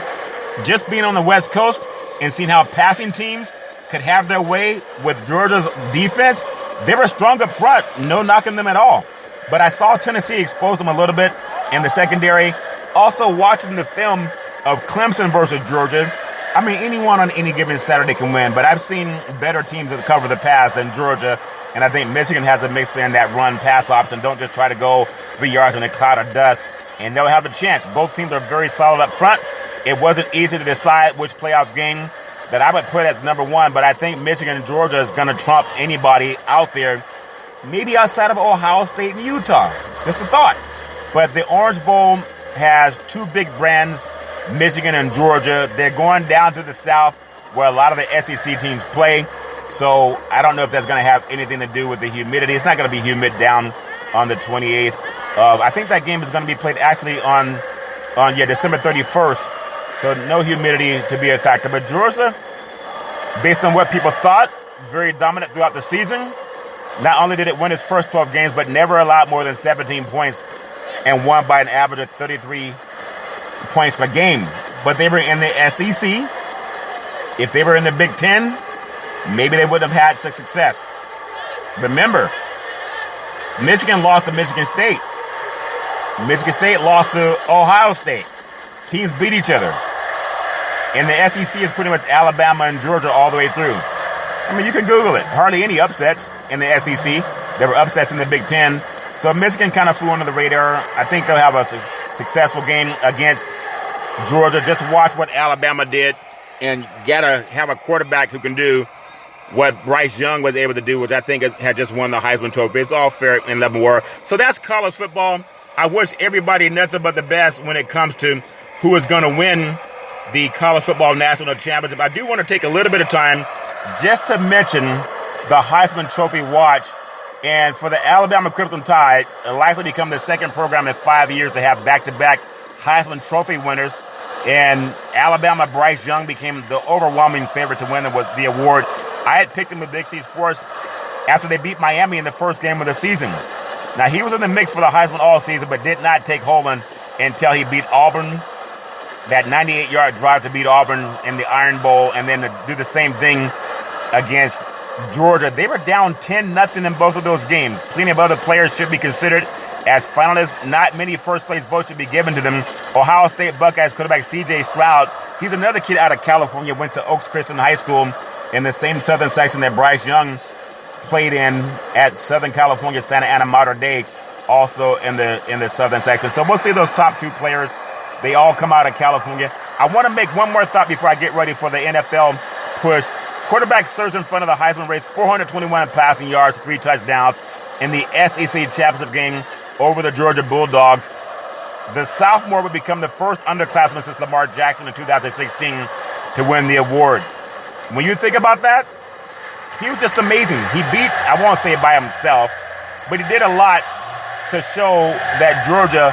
just being on the West Coast and seeing how passing teams could have their way with Georgia's defense, they were strong up front, no knocking them at all. But I saw Tennessee expose them a little bit in the secondary. Also watching the film of Clemson versus Georgia, I mean, anyone on any given Saturday can win, but I've seen better teams that cover the pass than Georgia, and I think Michigan has a mix in that run-pass option. Don't just try to go 3 yards in a cloud of dust, and they'll have a chance. Both teams are very solid up front. It wasn't easy to decide which playoff game that I would put as number 1, but I think Michigan and Georgia is going to trump anybody out there, maybe outside of Ohio State and Utah. Just a thought. But the Orange Bowl has 2 big brands, Michigan and Georgia. They're going down to the South where a lot of the SEC teams play. So I don't know if that's going to have anything to do with the humidity. It's not going to be humid down on the 28th. I think that game is going to be played actually on December 31st. So no humidity to be a factor. But Georgia, based on what people thought, very dominant throughout the season. Not only did it win its first 12 games, but never allowed more than 17 points and won by an average of 33 points per game. But they were in the SEC. If they were in the Big Ten, maybe they wouldn't have had such success. Remember, Michigan lost to Michigan State. Michigan State lost to Ohio State. Teams beat each other. And the SEC is pretty much Alabama and Georgia all the way through. I mean, you can Google it. Hardly any upsets in the SEC. There were upsets in the Big Ten. So Michigan kind of flew under the radar. I think they'll have a successful game against Georgia. Just watch what Alabama did, and gotta have a quarterback who can do what Bryce Young was able to do, which I think had just won the Heisman Trophy. It's all fair in level war. So that's college football. I wish everybody nothing but the best when it comes to who is going to win the college football national championship. I do want to take a little bit of time just to mention the Heisman Trophy watch. And for the Alabama Crimson Tide, it'll likely become the second program in 5 years to have back-to-back Heisman Trophy winners. And Alabama Bryce Young became the overwhelming favorite to win the award. I had picked him with Big C Sports after they beat Miami in the first game of the season. Now, he was in the mix for the Heisman all season, but did not take hold until he beat Auburn. That 98-yard drive to beat Auburn in the Iron Bowl, and then to do the same thing against Georgia. They were down 10-0 in both of those games. Plenty of other players should be considered as finalists. Not many first-place votes should be given to them. Ohio State Buckeyes quarterback C.J. Stroud, he's another kid out of California, went to Oaks Christian High School in the same southern section that Bryce Young played in at Southern California, Santa Ana Mater Dei, also in the southern section. So we'll see those top two players. They all come out of California. I want to make one more thought before I get ready for the NFL push. Quarterback surged in front of the Heisman race, 421 passing yards, 3 touchdowns in the SEC championship game over the Georgia Bulldogs. The sophomore would become the first underclassman since Lamar Jackson in 2016 to win the award. When you think about that, he was just amazing. He beat, I won't say it by himself, but he did a lot to show that Georgia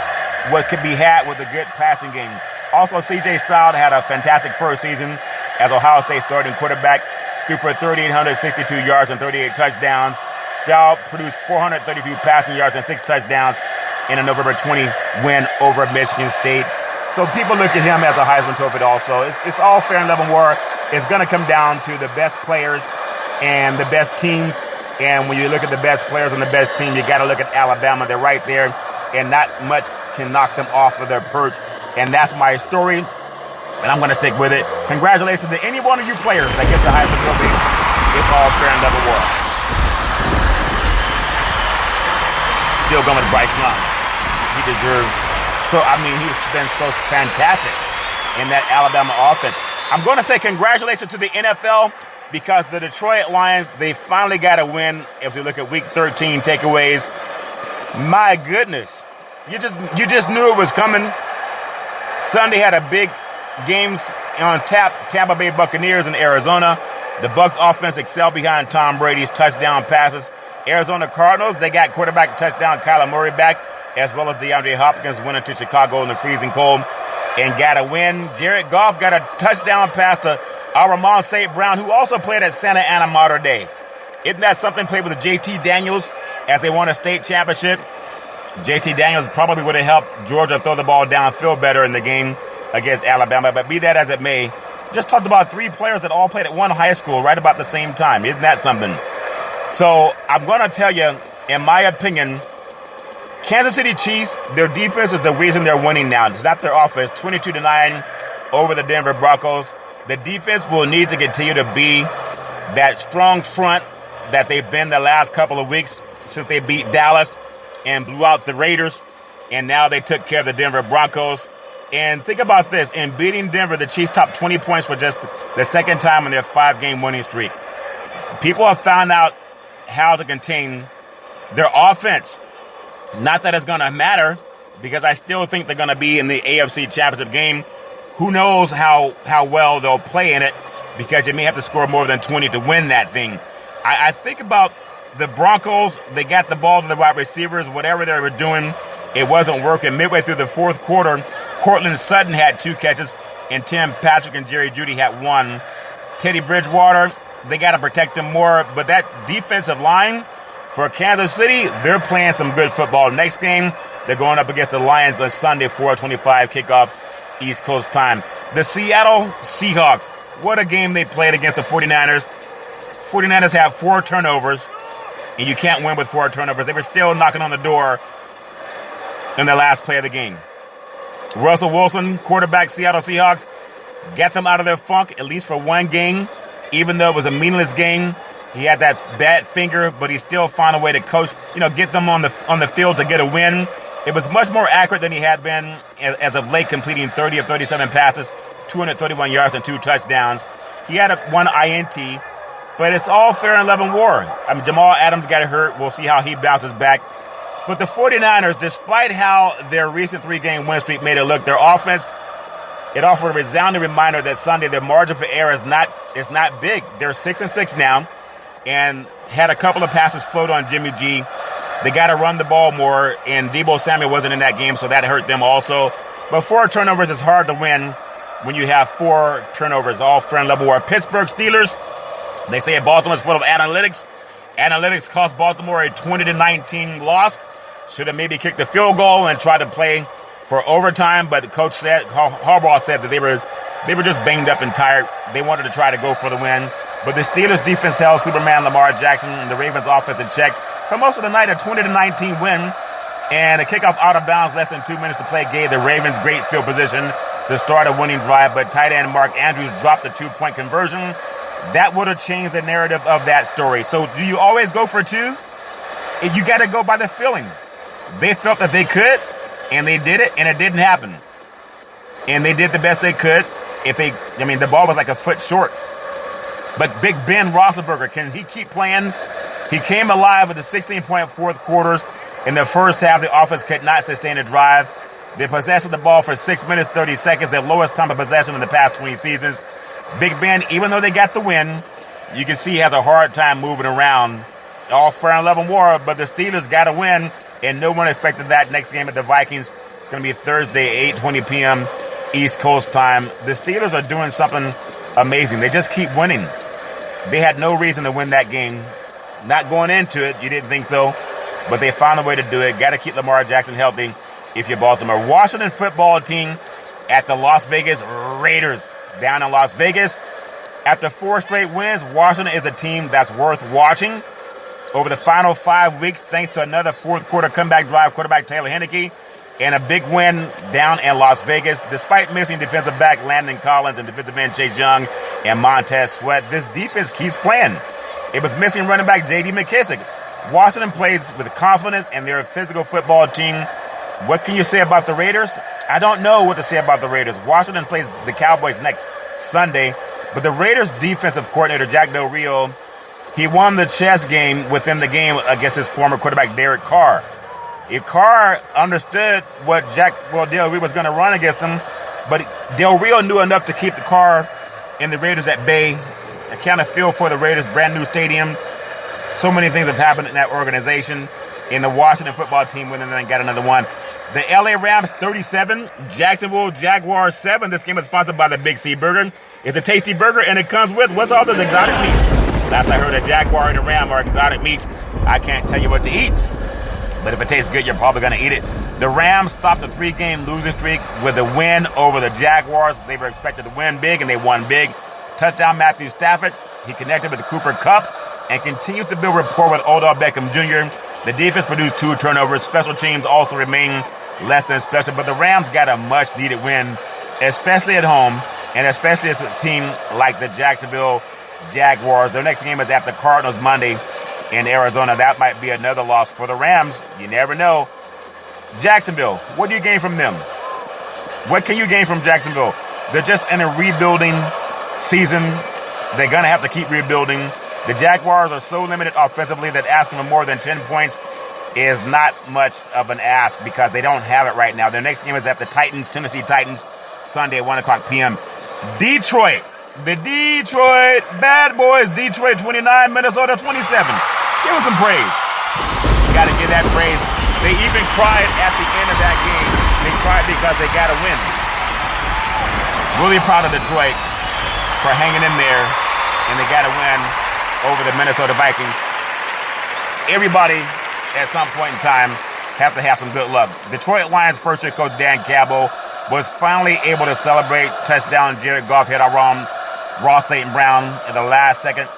what could be had with a good passing game. Also, C.J. Stroud had a fantastic first season as Ohio State starting quarterback. Threw for 3,862 yards and 38 touchdowns. Stroud produced 432 passing yards and 6 touchdowns in a November 20 win over Michigan State. So people look at him as a Heisman Trophy also. It's all fair and level war. It's going to come down to the best players and the best teams. And when you look at the best players and the best team, you got to look at Alabama. They're right there, and not much can knock them off of their perch. And that's my story, and I'm going to stick with it. Congratulations to any one of you players that get the Heisman Trophy. It's all fair and level war. Still going with Bryce Young. He deserves he's been so fantastic in that Alabama offense. I'm going to say congratulations to the NFL because the Detroit Lions, they finally got a win. If we look at Week 13 takeaways, my goodness, you just knew it was coming. Sunday had a big games on tap. Tampa Bay Buccaneers in Arizona. The Bucs offense excelled behind Tom Brady's touchdown passes. Arizona Cardinals, they got quarterback touchdown Kyler Murray back, as well as DeAndre Hopkins winning to Chicago in the freezing cold and got a win. Jared Goff got a touchdown pass to Ramon St. Brown, who also played at Santa Ana Mater Dei. Isn't that something? Played with J.T. Daniels as they won a state championship. J.T. Daniels probably would have helped Georgia throw the ball downfield better in the game against Alabama. But be that as it may, just talked about 3 players that all played at one high school right about the same time. Isn't that something? So I'm going to tell you, in my opinion, Kansas City Chiefs, their defense is the reason they're winning now. It's not their offense. 22-9 over the Denver Broncos. The defense will need to continue to be that strong front that they've been the last couple of weeks since they beat Dallas and blew out the Raiders. And now they took care of the Denver Broncos. And think about this. In beating Denver, the Chiefs topped 20 points for just the second time in their 5-game winning streak. People have found out how to contain their offense. Not that it's going to matter, because I still think they're going to be in the AFC Championship game. Who knows how well they'll play in it, because you may have to score more than 20 to win that thing. I think about the Broncos. They got the ball to the wide receivers. Whatever they were doing, it wasn't working. Midway through the fourth quarter, Cortland Sutton had 2 catches, and Tim Patrick and Jerry Jeudy had 1. Teddy Bridgewater, they got to protect him more. But that defensive line for Kansas City, they're playing some good football. Next game, they're going up against the Lions on Sunday, 4:25 kickoff East Coast time. The Seattle Seahawks, what a game they played against the 49ers. 49ers have 4 turnovers, and you can't win with 4 turnovers. They were still knocking on the door in the last play of the game. Russell Wilson, quarterback Seattle Seahawks, got them out of their funk, at least for one game. Even though it was a meaningless game, he had that bad finger, but he still found a way to coach, get them on the field to get a win. It was much more accurate than he had been as of late, completing 30 of 37 passes, 231 yards and 2 touchdowns. He had one INT, but it's all fair and love and war. Jamal Adams got hurt. We'll see how he bounces back. But the 49ers, despite how their recent 3-game win streak made it look, their offense, it offered a resounding reminder that Sunday their margin for error is not big. They're 6-6 now, and had a couple of passes float on Jimmy G. They got to run the ball more, and Deebo Samuel wasn't in that game, so that hurt them also. But 4 turnovers is hard to win when you have 4 turnovers, all fair and level war. Pittsburgh Steelers, they say Baltimore's full of analytics. Analytics cost Baltimore a 20-19 loss. Should have maybe kicked the field goal and tried to play for overtime, but the coach said, Harbaugh said that they were just banged up and tired. They wanted to try to go for the win. But the Steelers defense held Superman Lamar Jackson and the Ravens offense in check for most of the night. A 20-19 win, and a kickoff out of bounds less than 2 minutes to play gave the Ravens great field position to start a winning drive, but tight end Mark Andrews dropped the 2-point conversion. That would have changed the narrative of that story. So do you always go for 2? You got to go by the feeling. They felt that they could, and they did it, and it didn't happen. And they did the best they could. The ball was like a foot short. But Big Ben Roethlisberger, can he keep playing? He came alive with the 16-point fourth quarters. In the first half, the offense could not sustain a drive. They possessed the ball for 6 minutes, 30 seconds, their lowest time of possession in the past 20 seasons. Big Ben, even though they got the win, you can see he has a hard time moving around. All fair and love and war, but the Steelers got a win, and no one expected that. Next game at the Vikings, it's going to be Thursday, 8:20 p.m. East Coast time. The Steelers are doing something amazing. They just keep winning. They had no reason to win that game. Not going into it, you didn't think so, but they found a way to do it. Got to keep Lamar Jackson healthy if you're Baltimore. Washington football team at the Las Vegas Raiders down in Las Vegas. After 4 straight wins, Washington is a team that's worth watching. Over the final 5 weeks, thanks to another fourth quarter comeback drive, quarterback Taylor Heineke, and a big win down in Las Vegas. Despite missing defensive back Landon Collins and defensive end Chase Young and Montez Sweat, this defense keeps playing. It was missing running back J.D. McKissick. Washington plays with confidence, and they're a physical football team. What can you say about the Raiders? I don't know what to say about the Raiders. Washington plays the Cowboys next Sunday, but the Raiders' defensive coordinator, Jack Del Rio, he won the chess game within the game against his former quarterback, Derek Carr. If Carr understood what Del Rio was going to run against him, but Del Rio knew enough to keep the Carr and the Raiders at bay. I kind of feel for the Raiders' brand new stadium. So many things have happened in that organization. In the Washington football team winning and then got another one. The LA Rams 37, Jacksonville Jaguars 7. This game is sponsored by the Big C Burger. It's a tasty burger, and it comes with what's all those exotic meats. Last I heard, a Jaguar and a Ram are exotic meats. I can't tell you what to eat, but if it tastes good, you're probably going to eat it. The Rams stopped the 3-game losing streak with a win over the Jaguars. They were expected to win big, and they won big. Touchdown Matthew Stafford. He connected with Cooper Kupp and continues to build rapport with Odell Beckham Jr. The defense produced 2 turnovers. Special teams also remain less than special, but the Rams got a much-needed win, especially at home, and especially as a team like the Jacksonville Jaguars. Their next game is at the Cardinals Monday in Arizona. That might be another loss for the Rams. You never know. Jacksonville, what do you gain from them? What can you gain from Jacksonville? They're just in a rebuilding season. They're going to have to keep rebuilding. The Jaguars are so limited offensively that asking for more than 10 points is not much of an ask because they don't have it right now. Their next game is at the Tennessee Titans, Sunday at 1 o'clock p.m. Detroit. The Detroit Bad Boys. Detroit 29, Minnesota 27. Give them some praise. You got to give that praise. They even cried at the end of that game. They cried because they got a win. Really proud of Detroit for hanging in there, and they got a win over the Minnesota Vikings. Everybody at some point in time has to have some good luck. Detroit Lions first year coach Dan Campbell was finally able to celebrate touchdown Jared Goff hit around Ross St. Brown in the last second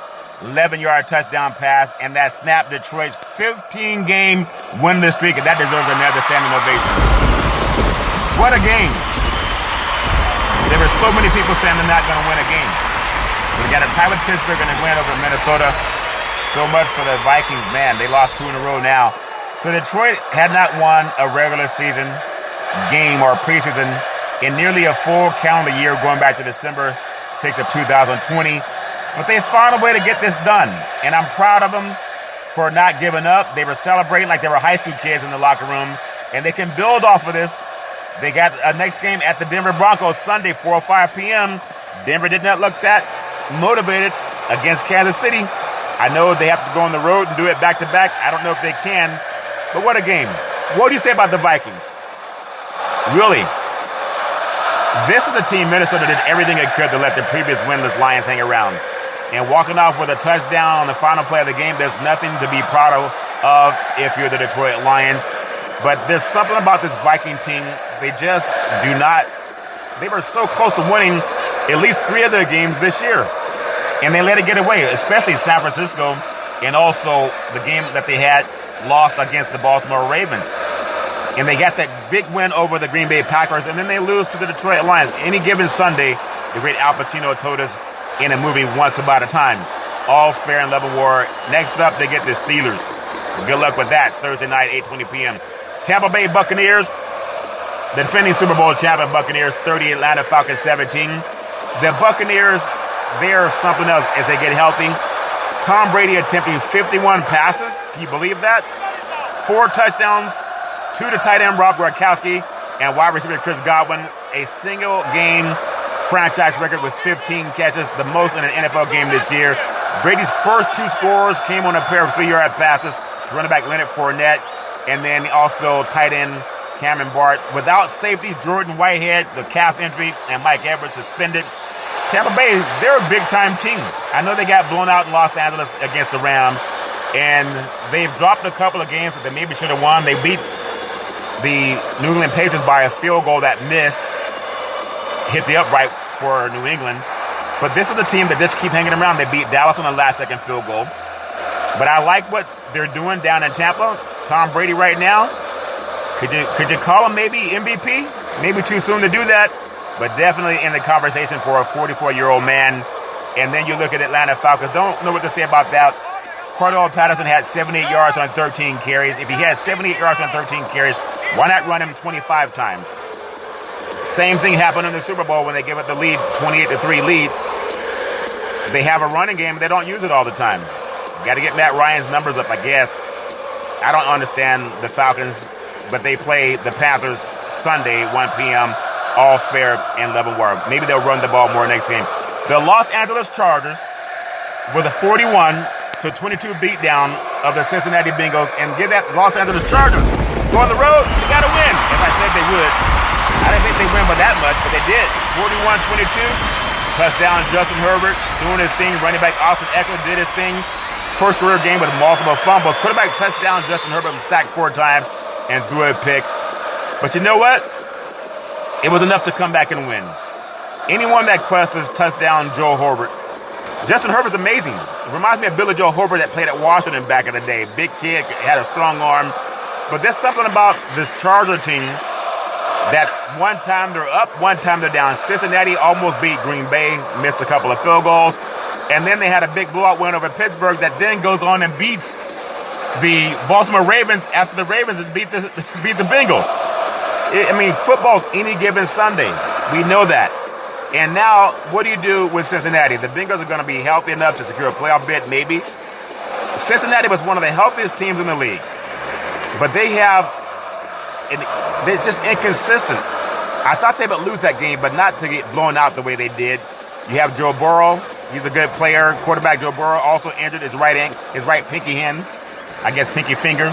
11-yard touchdown pass, and that snapped Detroit's 15-game winless streak, and that deserves another standing ovation. What a game. There were so many people saying they're not going to win a game. So they got a tie with Pittsburgh and a win over Minnesota. So much for the Vikings. Man, they lost 2 in a row now. So Detroit had not won a regular season game or preseason in nearly a full calendar year going back to December 6th of 2020. But they found a way to get this done. And I'm proud of them for not giving up. They were celebrating like they were high school kids in the locker room. And they can build off of this. They got a next game at the Denver Broncos Sunday, 4:05 p.m. Denver did not look that motivated against Kansas City. I know they have to go on the road and do it back-to-back. I don't know if they can. But what a game. What do you say about the Vikings? Really? This is a team Minnesota did everything it could to let the previous winless Lions hang around. And walking off with a touchdown on the final play of the game, there's nothing to be proud of if you're the Detroit Lions. But there's something about this Viking team. They just do not. They were so close to winning at least 3 of their games this year. And they let it get away, especially San Francisco, and also the game that they had lost against the Baltimore Ravens. And they got that big win over the Green Bay Packers, and then they lose to the Detroit Lions. Any given Sunday, the great Al Pacino told us in a movie, Once About a Time. All's fair in love and war. Next up, they get the Steelers. Good luck with that. Thursday night, 8:20 p.m. Tampa Bay Buccaneers, the defending Super Bowl champion Buccaneers, 30, Atlanta Falcons 17. The Buccaneers, they're something else as they get healthy. Tom Brady attempting 51 passes. Can you believe that? 4 touchdowns, 2 to tight end Rob Gronkowski and wide receiver Chris Godwin. A single game franchise record with 15 catches, the most in an NFL game this year. Brady's first 2 scores came on a pair of 3-yard passes. Running back Leonard Fournette, and then also tight end Cameron Bart. Without safeties, Jordan Whitehead, the calf injury, and Mike Evans suspended. Tampa Bay, they're a big-time team. I know they got blown out in Los Angeles against the Rams, and they've dropped a couple of games that they maybe should have won. They beat the New England Patriots by a field goal that missed, hit the upright for New England. But this is a team that just keep hanging around. They beat Dallas on the last-second field goal. But I like what they're doing down in Tampa. Tom Brady right now, could you call him maybe MVP? Maybe too soon to do that, but definitely in the conversation for a 44-year-old man. And then you look at Atlanta Falcons. Don't know what to say about that. Cordell Patterson had 78 yards on 13 carries. If he has 78 yards on 13 carries, why not run him 25 times? Same thing happened in the Super Bowl when they give it the lead, 28-3 lead. They have a running game, but they don't use it all the time. Got to get Matt Ryan's numbers up, I guess. I don't understand the Falcons, but they play the Panthers Sunday, 1 p.m., all fair and love and war. Maybe they'll run the ball more next game. The Los Angeles Chargers with a 41-22 beatdown of the Cincinnati Bengals, and give that Los Angeles Chargers. Go on the road, you got to win. As I said they would. I didn't think they'd win by that much, but they did. 41-22. Touchdown, Justin Herbert doing his thing. Running back Austin Eckler did his thing. First career game with multiple fumbles. Quarterback touchdown, Justin Herbert was sacked 4 times and threw a pick. But you know what? It was enough to come back and win. Anyone that questions touchdown Joe Herbert, Justin Herbert's amazing. It reminds me of Billy Joe Herbert that played at Washington back in the day. Big kid, had a strong arm. But there's something about this Charger team that one time they're up, one time they're down. Cincinnati almost beat Green Bay, missed a couple of field goals. And then they had a big blowout win over Pittsburgh that then goes on and beats the Baltimore Ravens after the Ravens beat the Bengals. I mean, football's any given Sunday. We know that. And now, what do you do with Cincinnati? The Bengals are going to be healthy enough to secure a playoff bid, maybe. Cincinnati was one of the healthiest teams in the league. But they're just inconsistent. I thought they would lose that game, but not to get blown out the way they did. You have Joe Burrow. He's a good player. Quarterback Joe Burrow also injured his right pinky hand. I guess pinky finger.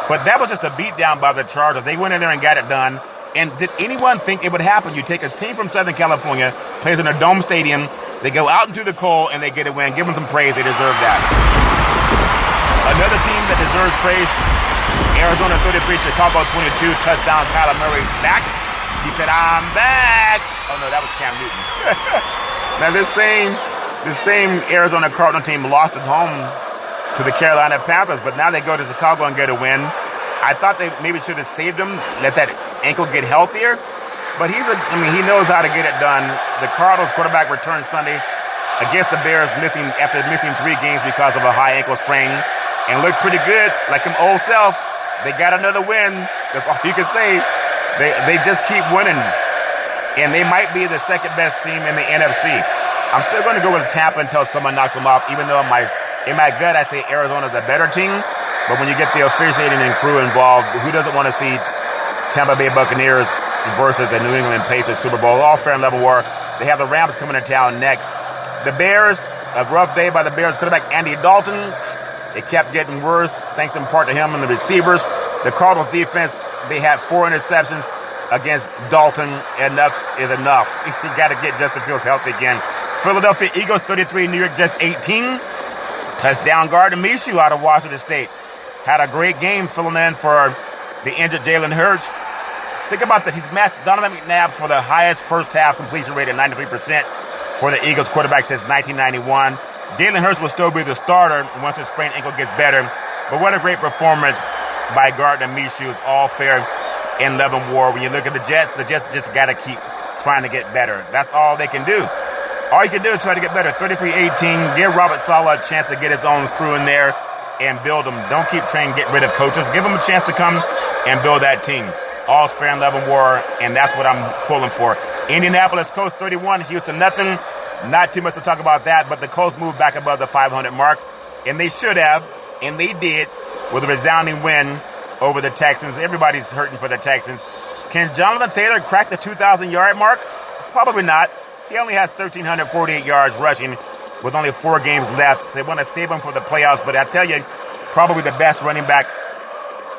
But that was just a beatdown by the Chargers. They went in there and got it done. And did anyone think it would happen? You take a team from Southern California, plays in a dome stadium, they go out into the cold and they get a win. Give them some praise. They deserve that. Another team that deserves praise, Arizona 33, Chicago 22, touchdown, Kyler Murray back. He said, I'm back. Oh, no, that was Cam Newton. Now, this same Arizona Cardinal team lost at home to the Carolina Panthers, but now they go to Chicago and get a win. I thought they maybe should have saved him, let that ankle get healthier. But he knows how to get it done. The Cardinals quarterback returns Sunday. against the Bears after missing 3 games because of a high ankle sprain, and looked pretty good, like him old self. They got another win. That's all you can say. They just keep winning, and they might be the second best team in the NFC. I'm still going to go with Tampa until someone knocks them off, even though in my gut I say Arizona's a better team. But when you get the officiating and crew involved, who doesn't want to see Tampa Bay Buccaneers versus the New England Patriots Super Bowl? All fair and level war. They have the Rams coming to town next. The Bears, a rough day by the Bears quarterback Andy Dalton. It kept getting worse, thanks in part to him and the receivers. The Cardinals defense, they had 4 interceptions against Dalton. Enough is enough. You got to get Justin Fields healthy again. Philadelphia Eagles 33, New York Jets 18. Touchdown Gardner Minshew out of Washington State. Had a great game filling in for the injured Jalen Hurts. Think about that. He's matched Donovan McNabb for the highest first half completion rate at 93% for the Eagles quarterback since 1991. Jalen Hurts will still be the starter once his sprained ankle gets better. But what a great performance by Gardner Minshew. It's all fair in love and war. When you look at the Jets just got to keep trying to get better. That's all they can do. All you can do is try to get better. 33-18. Give Robert Saleh a chance to get his own crew in there and build them. Don't keep trying to get rid of coaches. Give them a chance to come and build that team. All's fair in love and war, and that's what I'm pulling for. Indianapolis Colts 31, Houston nothing. Not too much to talk about that, but the Colts moved back above the 500 mark, and they should have, and they did, with a resounding win over the Texans. Everybody's hurting for the Texans. Can Jonathan Taylor crack the 2,000-yard mark? Probably not. He only has 1,348 yards rushing with only 4 games left. So they want to save him for the playoffs, but I tell you, probably the best running back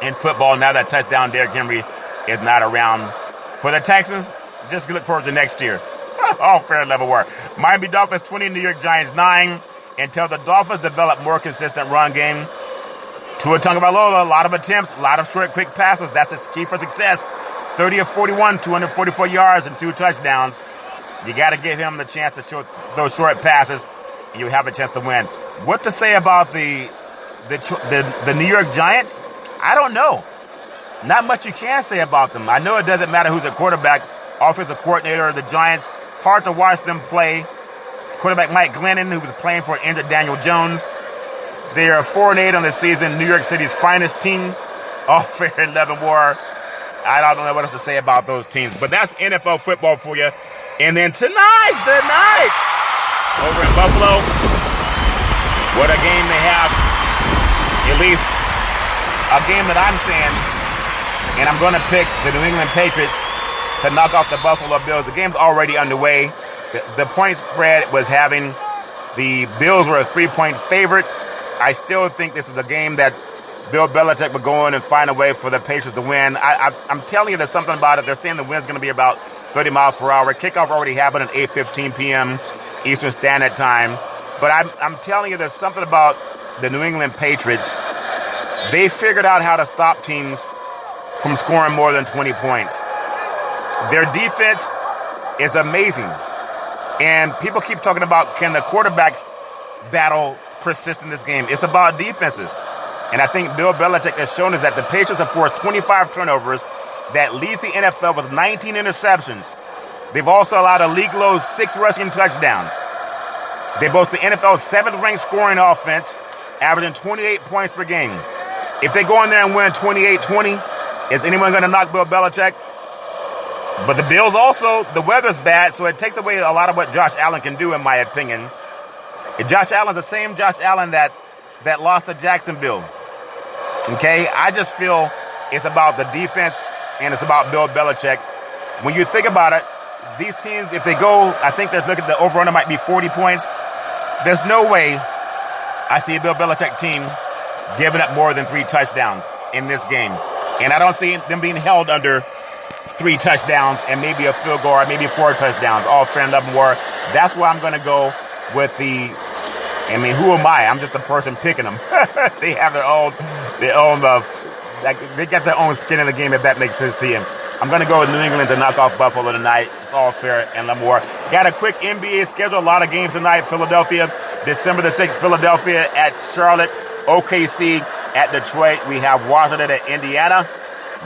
in football now that touchdown Derrick Henry is not around. For the Texans, just look forward to next year. All fair and level war. Miami Dolphins 20, New York Giants 9. Until the Dolphins develop more consistent run game. Tua Tagovailoa, a lot of attempts, a lot of short, quick passes. That's the key for success. 30 of 41, 244 yards and 2 touchdowns. You got to give him the chance to show those short passes, and you have a chance to win. What to say about the New York Giants? I don't know. Not much you can say about them. I know it doesn't matter who's the quarterback, offensive coordinator of the Giants. Hard to watch them play. Quarterback Mike Glennon, who was playing for injured Daniel Jones. They are 4-8 on the season. New York City's finest team. All fair and love and war. I don't know what else to say about those teams. But that's NFL football for you. And then tonight's the night over in Buffalo. What a game they have. At least a game that I'm saying. And I'm going to pick the New England Patriots to knock off the Buffalo Bills. The game's already underway. The point spread was having the Bills were a 3-point favorite. I still think this is a game that Bill Belichick will go in and find a way for the Patriots to win. I'm telling you there's something about it. They're saying the wind's going to be about 30 miles per hour. Kickoff already happened at 8:15 p.m. Eastern Standard Time. But I'm telling you there's something about the New England Patriots. They figured out how to stop teams from scoring more than 20 points. Their defense is amazing. And people keep talking about, can the quarterback battle persist in this game? It's about defenses. And I think Bill Belichick has shown us that the Patriots have forced 25 turnovers. That leads the NFL with 19 interceptions. They've also allowed a league low 6 rushing touchdowns. They boast the NFL's 7th-ranked scoring offense, averaging 28 points per game. If they go in there and win 28-20, is anyone going to knock Bill Belichick? But the Bills also, the weather's bad, so it takes away a lot of what Josh Allen can do, in my opinion. Josh Allen's the same Josh Allen that lost to Jacksonville. Okay? I just feel it's about the defense and it's about Bill Belichick. When you think about it, these teams, if they go, I think they're looking at the over-under might be 40 points. There's no way I see a Bill Belichick team giving up more than 3 touchdowns in this game. And I don't see them being held under 3 touchdowns and maybe a field goal or maybe 4 touchdowns. All fair and love and war. That's why I'm going to go with who am I? I'm just a person picking them. They have their own, they got their own skin in the game, if that makes sense to you. I'm going to go with New England to knock off Buffalo tonight. It's all fair and love and war. Got a quick NBA schedule. A lot of games tonight. Philadelphia, December the 6th, Philadelphia at Charlotte. OKC at Detroit. We have Washington at Indiana.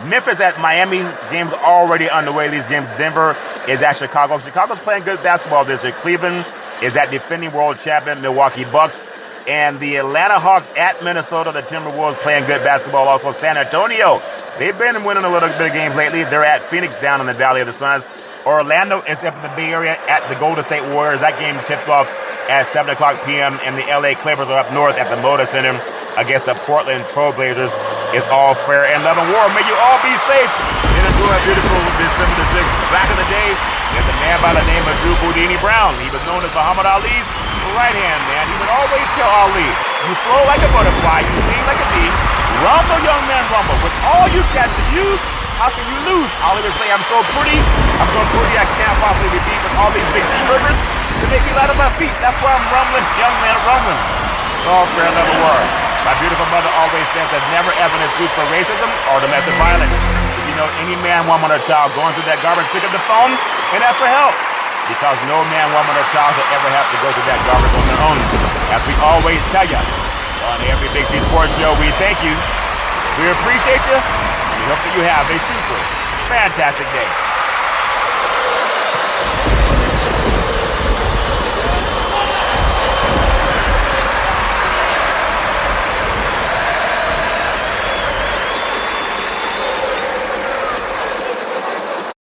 Memphis at Miami. Games already underway. These games. Denver is at Chicago. Chicago's playing good basketball this year. Cleveland is that defending world champion Milwaukee Bucks. And the Atlanta Hawks at Minnesota, the Timberwolves playing good basketball. Also San Antonio, they've been winning a little bit of games lately. They're at Phoenix down in the Valley of the Suns. Orlando is up in the Bay Area at the Golden State Warriors. That game tips off at 7 o'clock p.m. And the LA Clippers are up north at the Moda Center against the Portland Trailblazers. It's all fair and love and war. May you all be safe and enjoy a beautiful December the 6th. Back in the day, there's a man by the name of Drew Boudini Brown. He was known as Muhammad Ali's right-hand man. He would always tell Ali, you flow like a butterfly, you lean like a bee, rumble, young man, rumble. With all you've got to use, how can you lose? Ali would say, I'm so pretty, I can't possibly be beat with all these big sea rivers to make me light on my feet. That's why I'm rumbling, young man, rumbling. It's all fair and level war. My beautiful mother always says there's never ever an excuse for racism or domestic violence. If you know any man, woman, or child going through that garbage, pick up the phone and ask for help. Because no man, woman, or child should ever have to go through that garbage on their own. As we always tell you on every Big C Sports Show, we thank you, we appreciate you, and we hope that you have a super fantastic day.